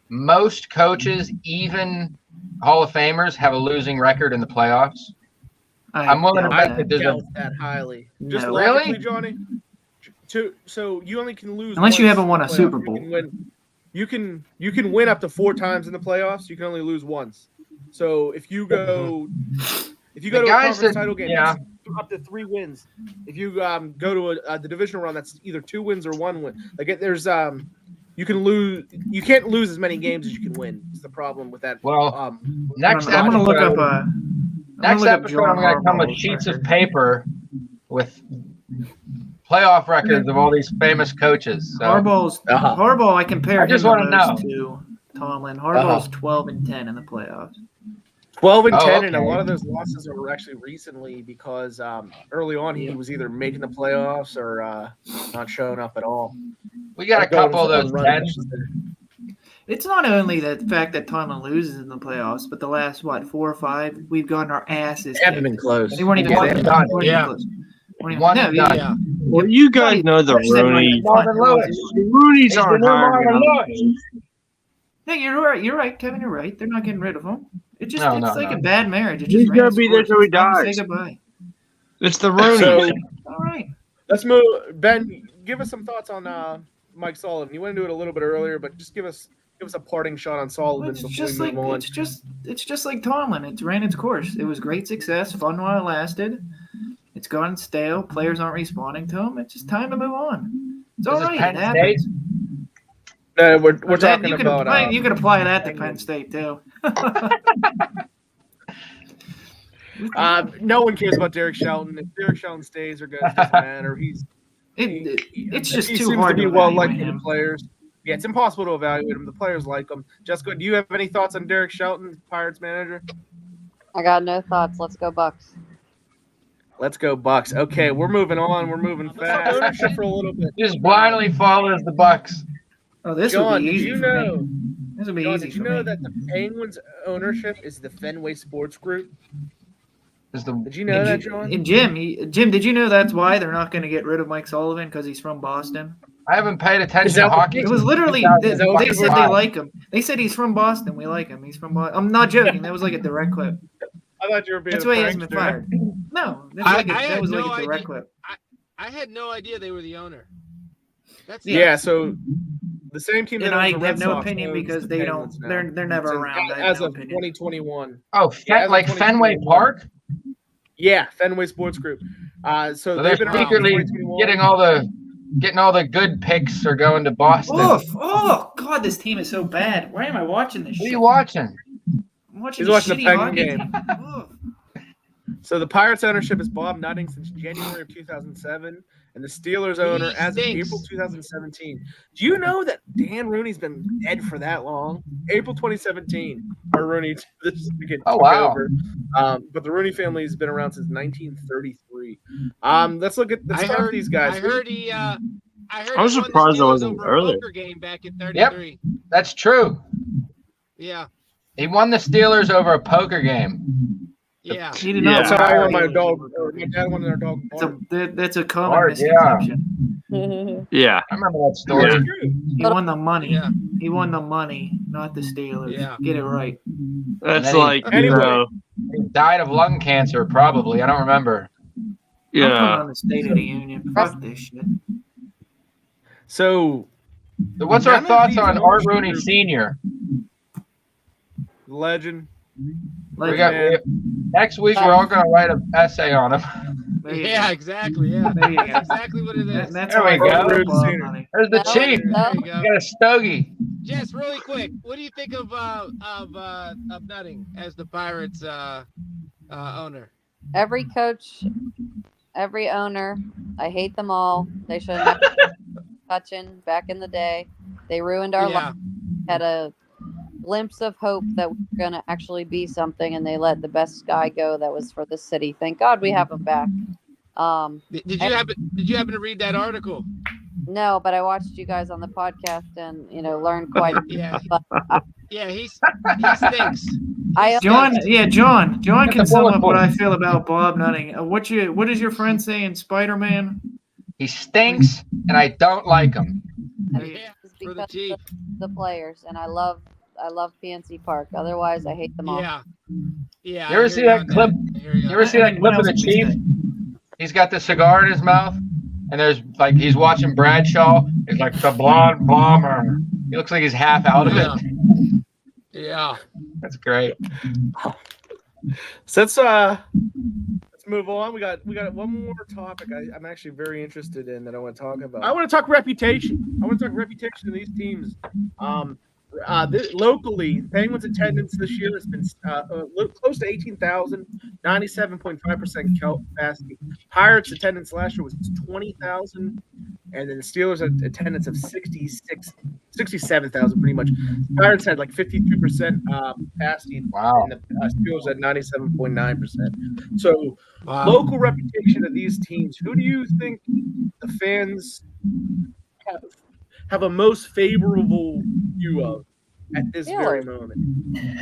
most coaches, even Hall of Famers, have a losing record in the playoffs. I'm willing to bet that there's that highly. No. Just Really? logically, Johnny. So you only can lose Unless you once haven't won in a the Super playoffs. Bowl. You can win up to 4 times in the playoffs. You can only lose once. So if you go to a conference title game, that's up to 3 wins. If you go to the divisional round, that's either 2 wins or 1 win. There's you can't lose as many games as you can win. It's the problem with that. Well, next I'm going to look up next episode, I'm going to come with sheets of paper with playoff records of all these famous coaches. So. Harbaugh. I compare. I just want to know. Tomlin. Harbaugh's 12-10 in the playoffs. 12-10, and a lot of those losses are actually recently because early on he was either making the playoffs or not showing up at all. We got a couple of those 10s. It's not only the fact that Tomlin loses in the playoffs, but the last 4 or 5, we've gotten our asses. They haven't been close. They weren't even close. Well, you guys know the Rooney. The Rooney's aren't hiring. No, you're right, Kevin. You're right. They're not getting rid of him. It's just a bad marriage. He's gonna be there till he dies. Say goodbye. It's the Rooney. So, all right. Let's move. Ben, give us some thoughts on Mike Sullivan. You went into it a little bit earlier, but just give us a parting shot on Sullivan before we move on. It's just like Tomlin. It ran its course. It was great success, fun while it lasted. It's gone stale. Players aren't responding to him. It's just time to move on. It's all right. It happens. No, we're talking about. You can apply that to Penn State too. No one cares about Derek Shelton. If Derek Shelton stays or goes, it doesn't matter. It's just he too seems hard to be to well evaluate liked by the him. players. Yeah, it's impossible to evaluate him. The players like him. Jessica, do you have any thoughts on Derek Shelton, Pirates manager? I got no thoughts. Let's go Bucks. Let's go Bucks. Okay, we're moving on. We're moving fast. Ownership for a little bit. Just blindly follows the Bucks. Oh, this John, will be did easy you for know? me. This will be John, easy did you for know me. that the Penguins' ownership is the Fenway Sports Group? Did Did you know that, John? And Jim, did you know that's why they're not going to get rid of Mike Sullivan because he's from Boston? I haven't paid Is attention that to what- hockey. It was literally Is that what they you said were- they like him. They said he's from Boston. We like him. He's from Boston. I'm not joking. That was like a direct clip. I thought you were being That's a why he hasn't been prankster. fired. No, that I was had like no a direct idea. clip. I had no idea they were the owner. That's Yeah, so the same team that And I owns the have Red no Sox opinion owns because the they Penguins don't. now. They're never So around. I have as no of opinion. 2021. Oh, Yeah, as of like Fenway 2021. Park? Yeah, Fenway Sports Group. So So they've they're been around secretly since 2021. getting all the good picks are going to Boston. Oof. Oh God, this team is so bad. Why am I watching this? What are shit? you watching? I'm watching He's this watching the shitty Penguin hockey game. team. Oof. So the Pirates ownership is Bob Nutting since January of 2007, and the Steelers owner as of stinks. April 2017. Do you know that Dan Rooney's been dead for that long? April 2017, or Rooney took Oh, wow. over. But the Rooney family has been around since 1933. Let's look at I start heard with these guys. I heard he. I heard I was he won the surprised that Steelers wasn't over earlier. a poker game back in '33. That's true. Yeah, He won the Steelers over a poker game. yeah. He did Yeah. not. That's how I win won my the dog. Steelers. Or my dad won their dog. That's a common Hard, misconception. Yeah. I remember that story. It's true. He won the money. Yeah. He won the money, not the Steelers. Yeah. Get it right. That's then he- like, Anyway. He died of lung cancer, probably. I don't remember. I'm putting yeah. on the State of the Union. Fuck this shit. So So what's None our of thoughts these on Art ownership Rooney groups- Sr.? legend. We got next week. We're all going to write an essay on him. There you Yeah, go. exactly. Yeah, There you go. that's exactly what it is. That's There how we I go. feel about Rude Bob senior. Nutting. There's the No, chief. There you We go. got a stogie. Jess, really quick, what do you think of Nutting as the Pirates owner? Every coach, every owner, I hate them all. They should have never touching back in the day. They ruined our Yeah, life. Had a glimpse of hope that we were going to actually be something, and they let the best guy go that was for the city. Thank God we have him back. did you happen to read that article? No, but I watched you guys on the podcast and, learned quite a bit. Yeah, But yeah, he stinks. I John Get can the sum bullet up what I points. feel about Bob Nutting. What does your friend say in Spider-Man? He stinks, and I don't like him. Yeah, it's for the because chief. of the players, and I love PNC Park. Otherwise, I hate them all. Yeah, yeah. You ever see that clip? You ever see that What clip of else the can we chief? say? He's got the cigar in his mouth, and there's like he's watching Bradshaw. It's like the blonde bomber. He looks like he's half out of Yeah. it. Yeah. That's great. So let's move on. We got one more topic I'm actually very interested in that I want to talk about. I want to talk reputation. I want to talk reputation of these teams. Locally, Penguins attendance this year has been close to 18,000, 97.5% capacity. Pirates attendance last year was 20,000, and then the Steelers had attendance of 67,000 pretty much. Pirates had like 52% capacity, Wow. and the Steelers had 97.9%. So Wow. local reputation of these teams, who do you think the fans have a most favorable view of at this very moment?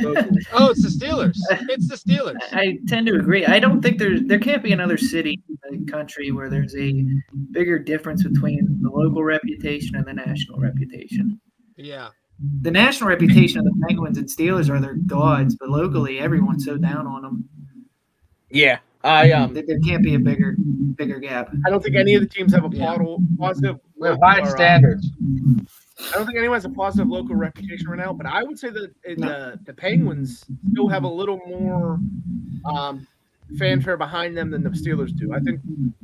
Locally. Oh, it's the Steelers. It's the Steelers. I tend to agree. I don't think there can't be another city in the country where there's a bigger difference between the local reputation and the national reputation. Yeah. The national reputation of the Penguins and Steelers are their gods, but locally everyone's so down on them. Yeah, There can't be a bigger gap. I don't think any of the teams have a Yeah. positive. We have local high or, standards. I don't think anyone has a positive local reputation right now, but I would say that the Penguins still have a little more fanfare behind them than the Steelers do. I think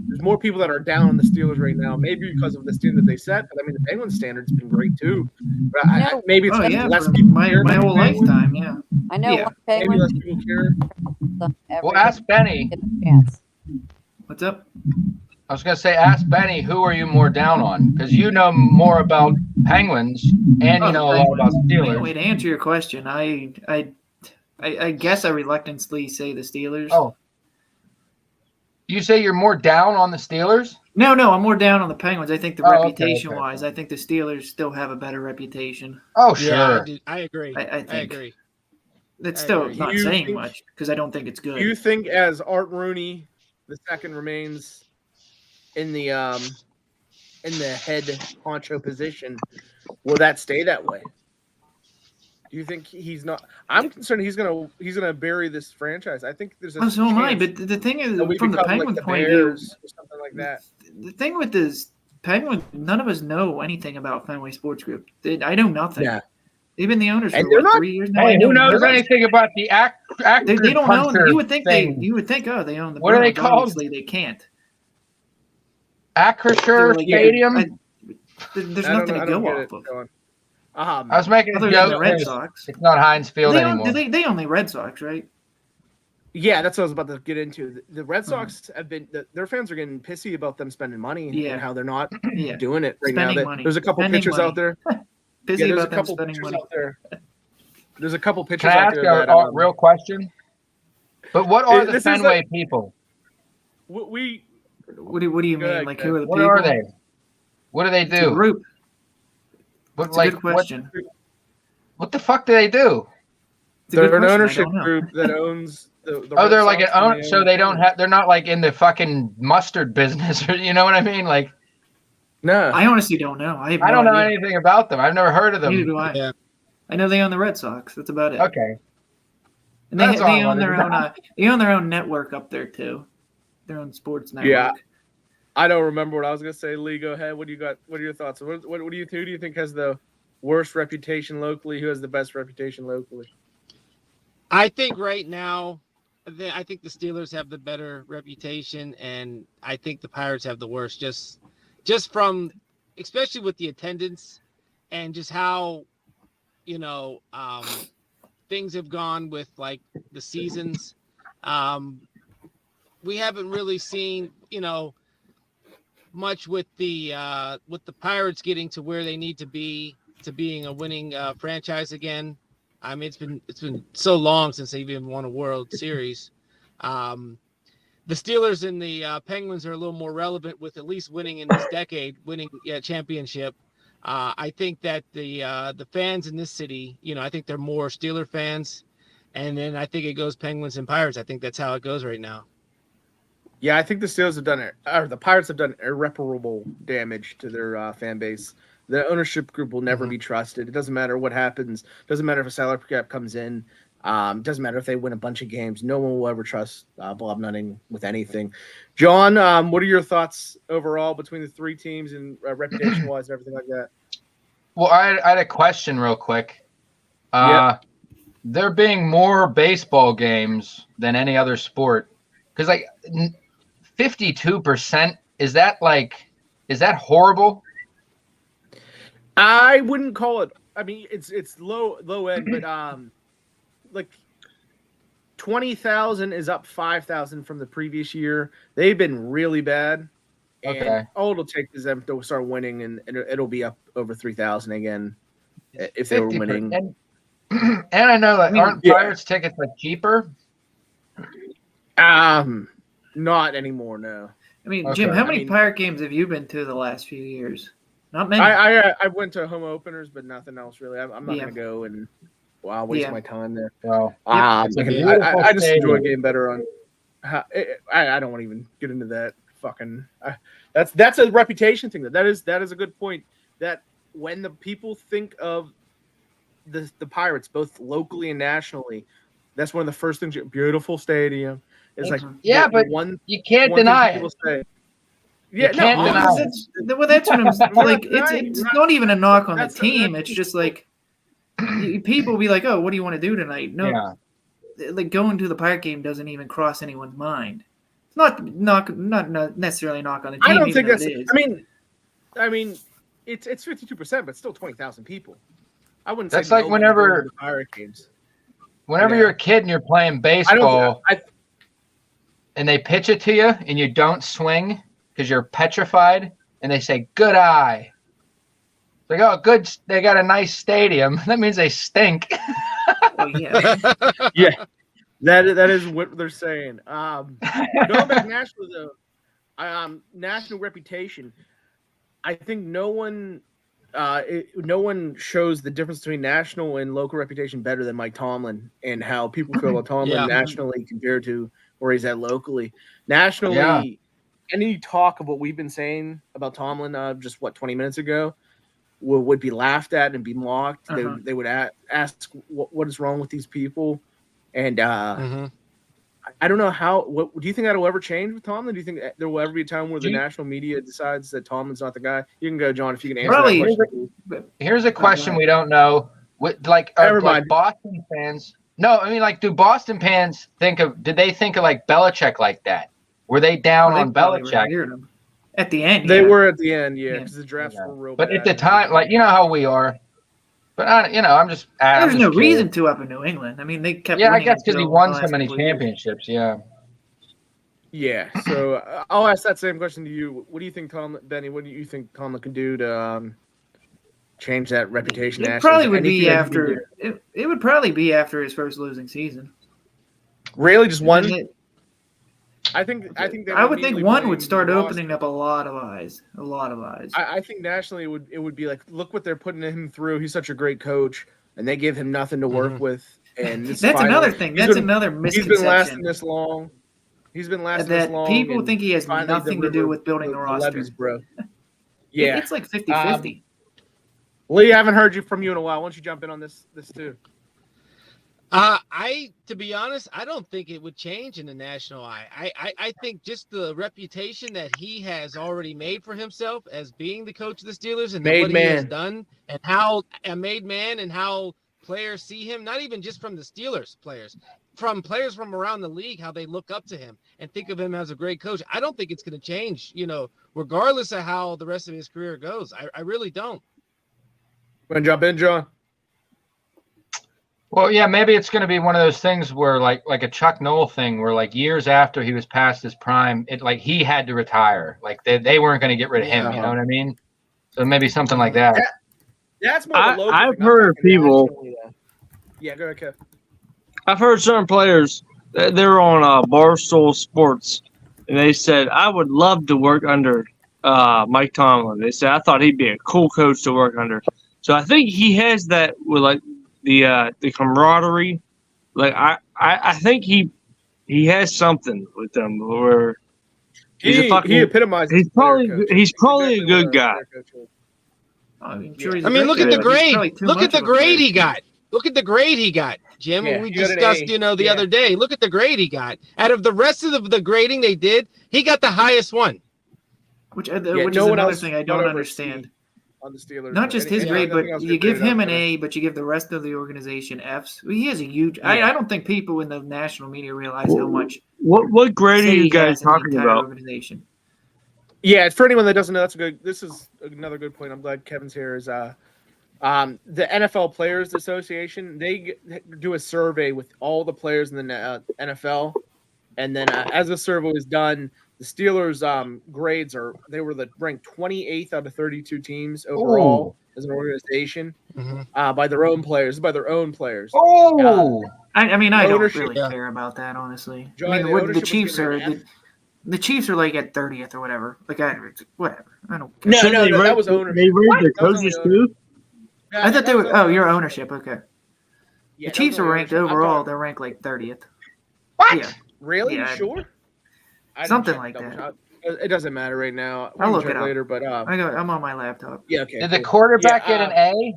there's more people that are down on the Steelers right now, maybe because of the standard they set. But I mean, the Penguins standard's been great too. But maybe it's Oh yeah, less for people my care about whole the Penguins. lifetime, yeah. I know Yeah, one Maybe Penguin less people care. Well, ask Benny. Get a chance. What's up? I was gonna say, ask Benny, who are you more down on? Because you know more about Penguins and you know a lot about Steelers. Wait, to answer your question, I guess I reluctantly say the Steelers. Oh, you say you're more down on the Steelers? No, I'm more down on the Penguins. I think the Okay, reputation-wise, I think the Steelers still have a better reputation. Oh, sure. Yeah, I agree. I think. agree. It's I still agree. not You saying think- much because I don't think it's good. Do you think as Art Rooney the second remains in the head honcho position, will that stay that way? Do you think he's not? I'm concerned he's gonna bury this franchise. I think there's a So am I. chance But the thing is, that we from the become like Penguins' the point of view, Bears or something like that. the thing with this Penguins, none of us know anything about Fenway Sports Group. I know nothing. Yeah. They've been the owners for And they're what, not- 3 years now. I Hey, know who knows nothing. anything about the actor They don't own. puncher You would think thing? You would think. Oh, they own the. What are they Bruins. called? Obviously, they can't. Acrisure Like, Stadium. There's I don't nothing know- I to don't go get off it, of. John. I was making a Other than joke. the Red It's Sox. not Heinz Field They anymore. they own the Red Sox, right? Yeah, that's what I was about to get into. The Red Mm-hmm. Sox have been their fans are getting pissy about them spending money Yeah. and how they're not Yeah. doing it right Spending now. money. There's a couple Spending pictures money. out there. Busy Yeah, there's a about them couple spending pictures money. out there. There's a couple Can pictures I out ask there a that real question? But what are the This is Fenway people? we What do you Go mean? ahead, Like, Ken. who are the What people? are they? What do they It's a do? group. What, It's a good question. What the fuck do they do? It's a good they're an question. I ownership don't know. group that owns the Oh, Red they're like an Sox and owner, so own they don't Penguins. have. They're not like in the fucking mustard business, or you know what I mean? Like No. I honestly don't know. I have I don't no know idea. anything about them. I've never heard of Neither them. do I. Yeah. I know they own the Red Sox. That's about it. Okay, And they That's all I own wanted their to own. They own their own network up there too. Their own sports network. Yeah. I don't remember what I was gonna say. Lee, go ahead. What do you got? What are your thoughts? What do you who do you think has the worst reputation locally? Who has the best reputation locally? I think right now, I think the Steelers have the better reputation, and I think the Pirates have the worst. Just from, especially with the attendance, and just how, things have gone with like the seasons. We haven't really seen, much with the Pirates getting to where they need to be to being a winning franchise again. I mean, it's been so long since they've even won a World Series. The Steelers and the Penguins are a little more relevant with at least winning in this decade, winning championship. I think that the fans in this city, I think they're more Steeler fans, and then I think it goes Penguins and Pirates. I think that's how it goes right now. Yeah, I think the Steelers have done it, or the Pirates have done irreparable damage to their fan base. The ownership group will never be trusted. It doesn't matter what happens. Doesn't matter if a salary cap comes in. Doesn't matter if they win a bunch of games. No one will ever trust Bob Nutting with anything. John, what are your thoughts overall between the three teams and reputation-wise and everything like that? well, I had a question real quick. There being more baseball games than any other sport, because like 52%, is that horrible? I wouldn't call it. I mean, it's low end, but like 20,000 is up 5,000 from the previous year. They've been really bad. And Okay. all it'll take is them to start winning, and it'll be up over 3,000 again if they were 50%. winning. And I know that aren't yeah. Pirates tickets like cheaper? Not anymore. No. I mean, Okay. Jim, how I many mean- Pirate games have you been to the last few years? Not many. I went to home openers, but nothing else really. I'm not Yeah. gonna go and waste Yeah. my time there. Well, It's a I beautiful just enjoy stadium. getting better on. I don't want to even get into that. Fucking. That's a reputation thing. That is a good point. That when the people think of the Pirates, both locally and nationally, that's one of the first things. Beautiful stadium. It's like yeah, the but one you can't one thing deny people it. say. Yeah, You can't deny honestly, it. That's what I'm like. We're not It's denying- not even a knock on the That's- team. that's- It's just like people be like, "Oh, what do you want to do tonight?" No, Yeah. like going to the Pirate game doesn't even cross anyone's mind. It's not necessarily a knock on the team. I don't even think though that's. it is. I mean, it's 52%, but still 20,000 people. I wouldn't. That's say like no one's whenever- going to the Pirate games. whenever Yeah. you're a kid and you're playing baseball and they pitch it to you and you don't swing because you're petrified and they say, good eye. It's like, oh, good. They got a nice stadium. That means they stink. Oh yeah. Yeah, that is what they're saying. Going back nationally though, national reputation. I think no one shows the difference between national and local reputation better than Mike Tomlin and how people feel about Tomlin nationally compared to where he's at locally. Nationally, any talk of what we've been saying about Tomlin just 20 minutes ago would be laughed at and be mocked. They would ask what is wrong with these people, and I don't know what do you think that'll ever change with Tomlin? Do you think there will ever be a time where the national media decides that Tomlin's not the guy? You can go, John, if you can answer that question. Here's a question we don't know. Like Boston fans. No, I mean, like, do Boston fans did they think of like Belichick like that? Were they down on Belichick? At the end, they were at the end, because the drafts were real But bad. at the time, like, you know how we are. But I'm just. There's no reason to up in New England. I mean, they kept. Yeah, I guess because he won so many championships. Yeah. Yeah. So I'll ask that same question to you. What do you think, Benny? What do you think Tomlin can do to change that reputation? It probably would be after. It would probably be after his first losing season. Really, just one? I think I would think one would start opening up a lot of eyes. A lot of eyes. I think nationally it would be like, look what they're putting him through. He's such a great coach, and they give him nothing to work with. And that's another thing. That's another misconception. He's been lasting this long. People think he has nothing to do with building the roster. Levies, bro. Yeah, it's like 50-50. Lee, I haven't heard from you in a while. Why don't you jump in on this too? To be honest, I don't think it would change in the national eye. I think just the reputation that he has already made for himself as being the coach of the Steelers and what he has done and how a made man and how players see him, not even just from the Steelers players, from players from around the league, how they look up to him and think of him as a great coach. I don't think it's going to change, regardless of how the rest of his career goes. I really don't. Want to jump in, John? Well, yeah, maybe it's going to be one of those things where like a Chuck Noll thing where like years after he was past his prime, he had to retire. Like they weren't going to get rid of him. You know what I mean? So maybe something like that. That's more of a local I've heard of people. Yeah, go ahead, Kev. I've heard certain players, they're on Barstool Sports, and they said, I would love to work under Mike Tomlin. They said, I thought he'd be a cool coach to work under. So I think he has that with like the camaraderie. Like I think he has something with them where he epitomizes. He's probably a good guy. I mean, look at the grade. Look at the grade he got. Look at the grade he got, Jim. Yeah, we discussed, the other day. Look at the grade he got. Out of the rest of the grading they did, he got the highest one. Which is another thing I don't understand. On the Steelers, not just his grade, but you give him an A, but you give the rest of the organization Fs. He has a huge. I don't think people in the national media realize how much. What grade are you guys talking about? Organization. Yeah, for anyone that doesn't know, this is another good point. I'm glad Kevin's here. Is the NFL Players Association? They do a survey with all the players in the NFL, and then as the survey is done, the Steelers' grades they were ranked 28th out of 32 teams overall as an organization by their own players. Oh, I don't really care about that, honestly. Johnny, the Chiefs are the Chiefs are like at 30th or whatever. Like whatever. I don't care. No, that was ownership. They ranked their coaches too. I thought they were. Oh, your ownership. Okay. Yeah, the Chiefs are ranked overall. They're ranked like 30th. What? Yeah. Really? Yeah, you sure? Something like that. It doesn't matter right now. I'll look it up later, but I'm on my laptop. Yeah. Okay. Did the quarterback get an A?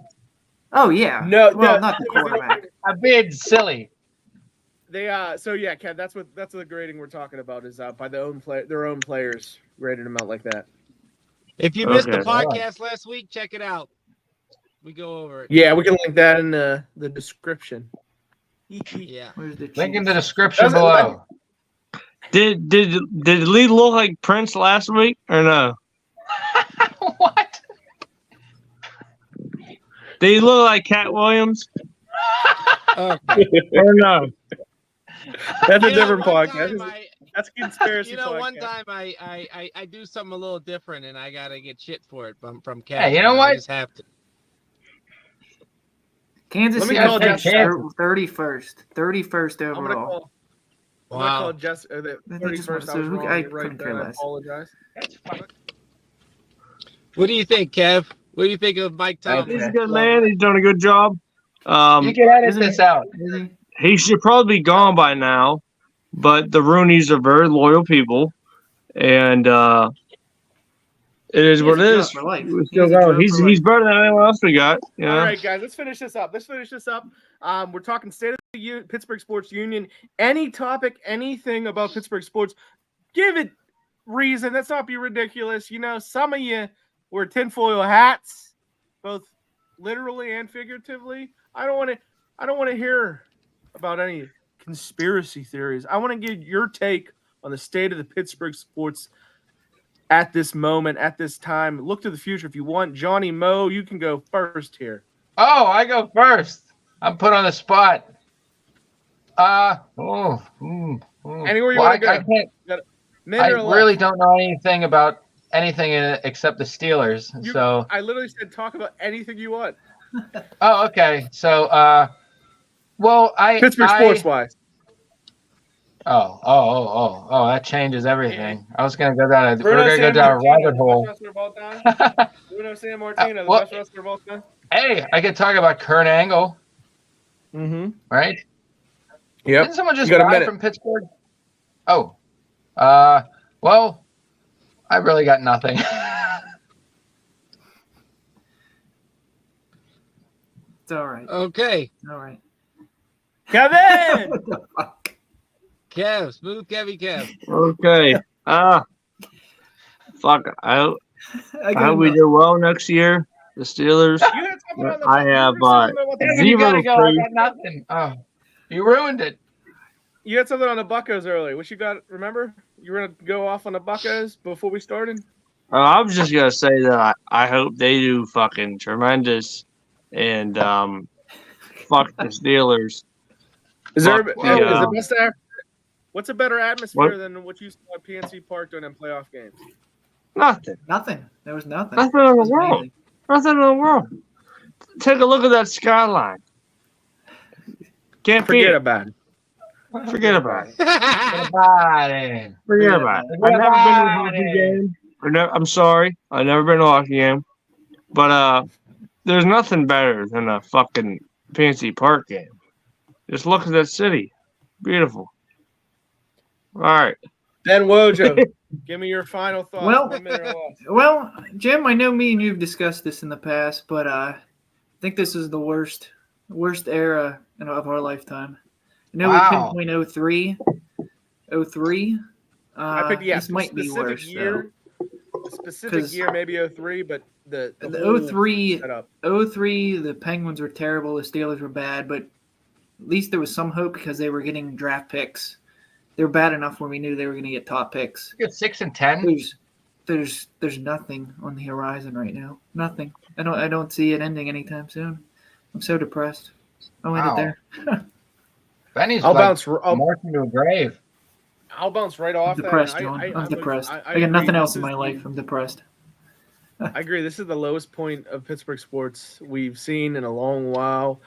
Oh yeah. No, not the quarterback. I'm being silly. They so yeah, Kev, that's the grading we're talking about is by their own players grading them out like that. If you missed the podcast last week, check it out. We go over it. Yeah, we can link that in the description. Yeah. Link in the description below. Did Lee look like Prince last week or no? What? Did he look like Cat Williams? Okay. Or no. That's a You know, different one podcast. time That's a conspiracy podcast. one time I do something a little different, and I gotta get shit for it from Kevin. Hey, you know what? I just have to. Kansas Let me City call finished Jeff Saturday. 31st I'm gonna overall. call. I'm gonna call Jess the They just 31st. won, I so was who- wrong. I You're right couldn't there. care I less. apologize. That's fine. What do you think, Kev? What do you think of Mike Thank Tomlin? He's a good man. He's done a good job. You can edit Isn't this he? out. Is he? He should probably be gone by now, but the Rooneys are very loyal people, and it is He what has it a is. job for life. We're He still has a going. job He's for he's life. better than anyone else we got. You know? All right, guys, let's finish this up. We're talking state of the Pittsburgh Sports Union. Any topic, anything about Pittsburgh sports, give it reason. Let's not be ridiculous. You know, some of you wear tinfoil hats, both literally and figuratively. I don't want to hear about any conspiracy theories. I want to get your take on the state of the Pittsburgh sports at this moment, at this time. Look to the future if you want. Johnny Moe, you can go first here. Oh, I go first. I'm put on the spot. Anywhere you want to go. I can't. Mid I or left? really don't know anything about anything except the Steelers. So. I literally said talk about anything you want. Oh, okay. So, Pittsburgh sports wise. Oh, that changes everything. I was gonna go down. Bruno We're gonna go down a rabbit hole. Best wrestler of all time. Bruno Sammartino, the best wrestler of all time. Hey, I could talk about Kurt Angle, Mm-hmm. right? Yep. Didn't someone just You got a die minute. from Pittsburgh? Oh, well, I really got nothing. It's all right. Okay, All right. Kevin. What the fuck? Kev, smooth Kevy Kev. Okay. Fuck. I hope we got do well next year. The Steelers. You had something on the I have You gotta zero go. I faith. got nothing. Oh, you ruined it. You had something on the Buccos earlier. What you got? Remember? You were gonna go off on the Buccos before we started. I was just gonna say that I hope they do fucking tremendous, and fuck the Steelers. Is there? Fuck Is the, the best? What's a better atmosphere What? than what you saw at PNC Park during them playoff games? Nothing. nothing. There was nothing. Nothing in It the was world. amazing. Nothing in the world. Take a look at that skyline. Can't beat Forget it. about it. Forget about it. Everybody. Forget about it. I've never been to a hockey game. I'm sorry. I've never been to a hockey game. But there's nothing better than a fucking PNC Park game. Just look at that city. Beautiful. All right. Ben Wojo, give me your final thoughts. Well- 1 minute or less. Well, Jim, I know me and you've discussed this in the past, but I think this is the worst era of our lifetime. I know Wow. we pinpoint 03. 03. I picked This might be worse. year. A specific 'Cause- year, maybe 03, but the The whole 03 setup. 03, the Penguins were terrible. The Steelers were bad, but at least there was some hope because they were getting draft picks. They were bad enough when we knew they were going to get top picks. You got 6 and 10. There's nothing on the horizon right now. Nothing. I don't see it ending anytime soon. I'm so depressed. I'll end it Wow. there. Benny's I'll like bounce marching to a grave. I'll bounce right off I'm depressed, that. John. I'm would- depressed. I agree. got nothing else This in my is life. I'm depressed. I agree. This is the lowest point of Pittsburgh sports we've seen in a long while.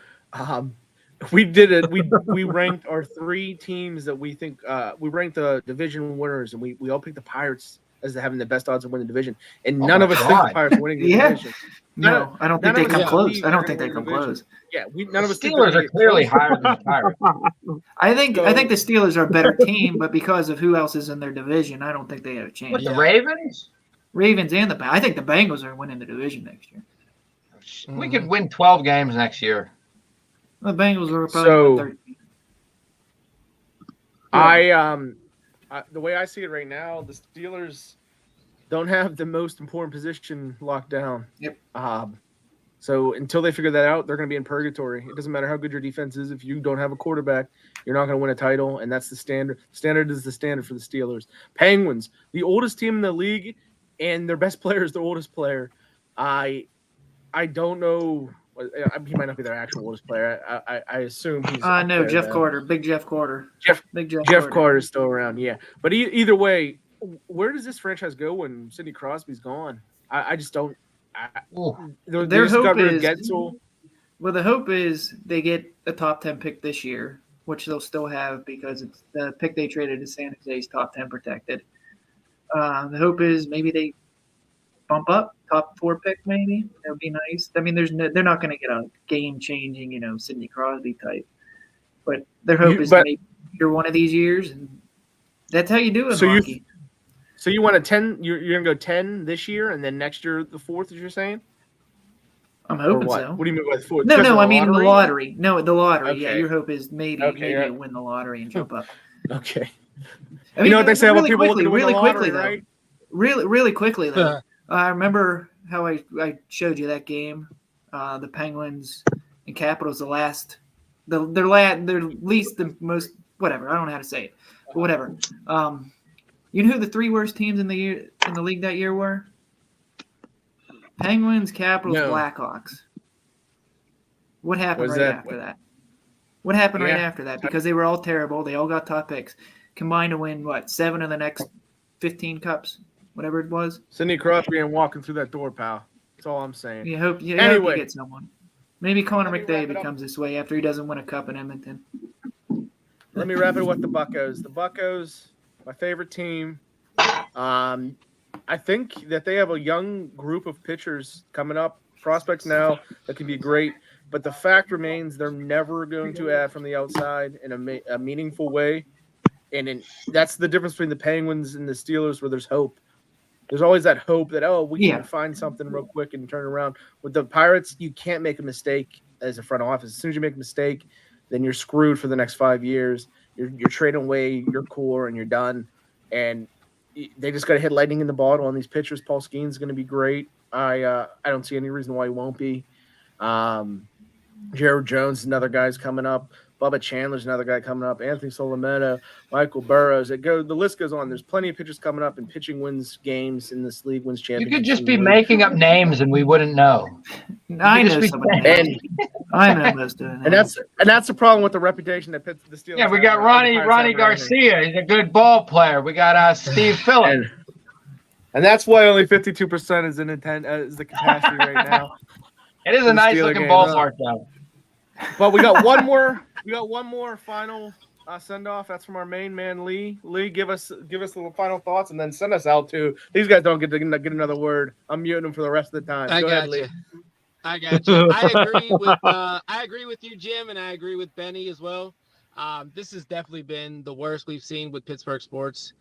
We did it. We ranked our 3 teams that we think we ranked the division winners, and we all picked the Pirates as having the best odds of winning the division, and Oh none my of us think God. the Pirates winning the Yeah. division. No, I don't think none they of come us close. believe I they're don't think they gonna come win the close. Yeah, none of us think Steelers they're are clearly close. higher than the Pirates. I think So- the Steelers are a better team, but because of who else is in their division, I don't think they have a chance. What, the Yeah. Ravens? Ravens and I think the Bengals are winning the division next year. We could win 12 games next year. The Bengals are probably So- 13. The way I see it right now, the Steelers don't have the most important position locked down. Yep. So until they figure that out, they're going to be in purgatory. It doesn't matter how good your defense is. If you don't have a quarterback, you're not going to win a title, and that's the standard. Standard is the standard for the Steelers. Penguins, the oldest team in the league, and their best player is their oldest player. I don't know He might not be their actual oldest player. I assume he's. No, Jeff Carter, big Jeff Carter. Big Jeff Carter's still around, yeah. But either way, where does this franchise go when Sidney Crosby's gone? I just don't. Their hope is Gensel. Well, the hope is they get a top 10 pick this year, which they'll still have because it's the pick they traded to San Jose's top 10 protected. The hope is maybe they bump up top 4 pick. Maybe that would be nice. I mean, they're not going to get a game changing, Sidney Crosby type, but their hope is maybe you're one of these years, and that's how you do it. So you want a 10? You're going to go 10 this year, and then next year the 4th, as you're saying? I'm hoping so. What do you mean by the 4th? No, I mean the lottery. No, the lottery. Okay. Yeah, your hope is maybe you win the lottery and jump up. Okay. I mean, you know what they say about people looking to win really the lottery, quickly, right? Really quickly, though. I remember how I showed you that game, the Penguins and Capitals. They're least the most whatever. I don't know how to say it, but whatever. You know who the 3 worst teams in the league that year were? Penguins, Capitals, Blackhawks. What happened after that? What happened right after that? Because they were all terrible. They all got top picks. Combined to win, 7 of the next 15 cups? Whatever it was. Sidney Crosby ain't walking through that door, pal. That's all I'm saying. You hope you get someone. Maybe Connor McDavid becomes this way after he doesn't win a cup in Edmonton. Let me wrap it with the Buccos. The Buccos, my favorite team. I think that they have a young group of pitchers coming up, prospects now that can be great. But the fact remains they're never going to add from the outside in a meaningful way. And that's the difference between the Penguins and the Steelers, where there's hope. There's always that hope that, we can find something real quick and turn around. With the Pirates, you can't make a mistake as a front office. As soon as you make a mistake, then you're screwed for the next 5 years. You're trading away your core and you're done. And they just got to hit lightning in the bottle on these pitchers. Paul Skeen's going to be great. I don't see any reason why he won't be. Jared Jones is another guy's coming up. Bubba Chandler's another guy coming up. Anthony Solometa, Michael Burrows. The list goes on. There's plenty of pitchers coming up, and pitching wins games in this league, wins championships. You could just be making up names, and we wouldn't know. I know somebody. I know most of them. And that's the problem with the reputation that the Steelers. Yeah, we got Ronnie Garcia. He's a good ball player. We got Steve Phillips. And that's why only 52% is is the capacity right now. It is a nice looking ballpark, though. But we got one more. We got one more final send off. That's from our main man Lee. Lee, give us the final thoughts, and then send us out too. These guys don't get another word. I'm muting them for the rest of the time. Go ahead, Lee. I got you. I agree with you, Jim, and I agree with Benny as well. This has definitely been the worst we've seen with Pittsburgh sports.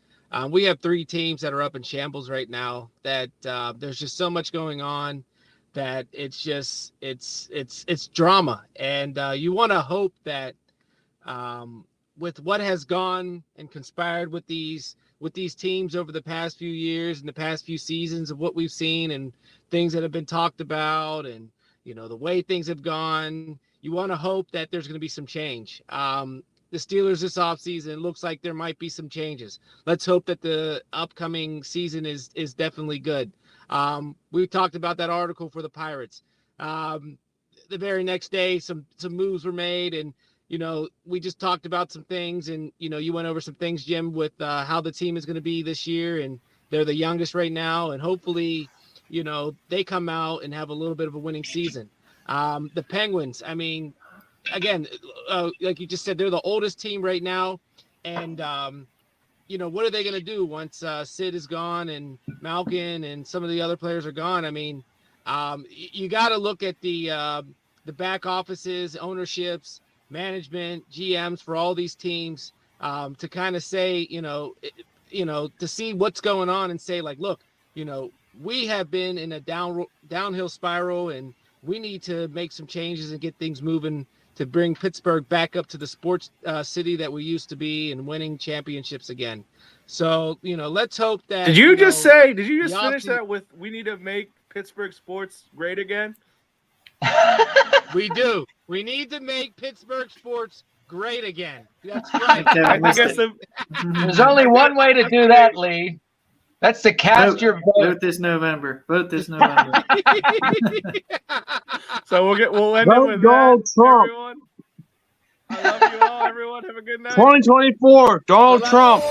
We have 3 teams that are up in shambles right now. That there's just so much going on that it's just it's drama, and you want to hope that with what has gone and conspired with these teams over the past few years and the past few seasons of what we've seen and things that have been talked about and the way things have gone, you want to hope that there's going to be some change. The Steelers this offseason looks like there might be some changes. Let's hope that the upcoming season is definitely good. We talked about that article for the Pirates. The very next day, some moves were made, and we just talked about some things, and you went over some things, Jim, with how the team is going to be this year, and they're the youngest right now, and hopefully, they come out and have a little bit of a winning season. The Penguins, I mean, again, like you just said, they're the oldest team right now, and what are they going to do once Sid is gone and Malkin and some of the other players are gone? I mean, you got to look at the back offices, ownerships, management, GMs for all these teams to kind of say, to see what's going on and say, like, look, we have been in a downhill spiral, and we need to make some changes and get things moving to bring Pittsburgh back up to the sports city that we used to be and winning championships again. So, let's hope that. Did you just finish that with we need to make Pittsburgh sports great again? We do. We need to make Pittsburgh sports great again. That's right. There's only one way to do that, Lee. That's to cast your vote. Vote this November. Vote this November. So we'll end it Vote with Donald that, Trump. everyone. I love you all, everyone. Have a good night. 2024, Donald Bye-bye. Trump.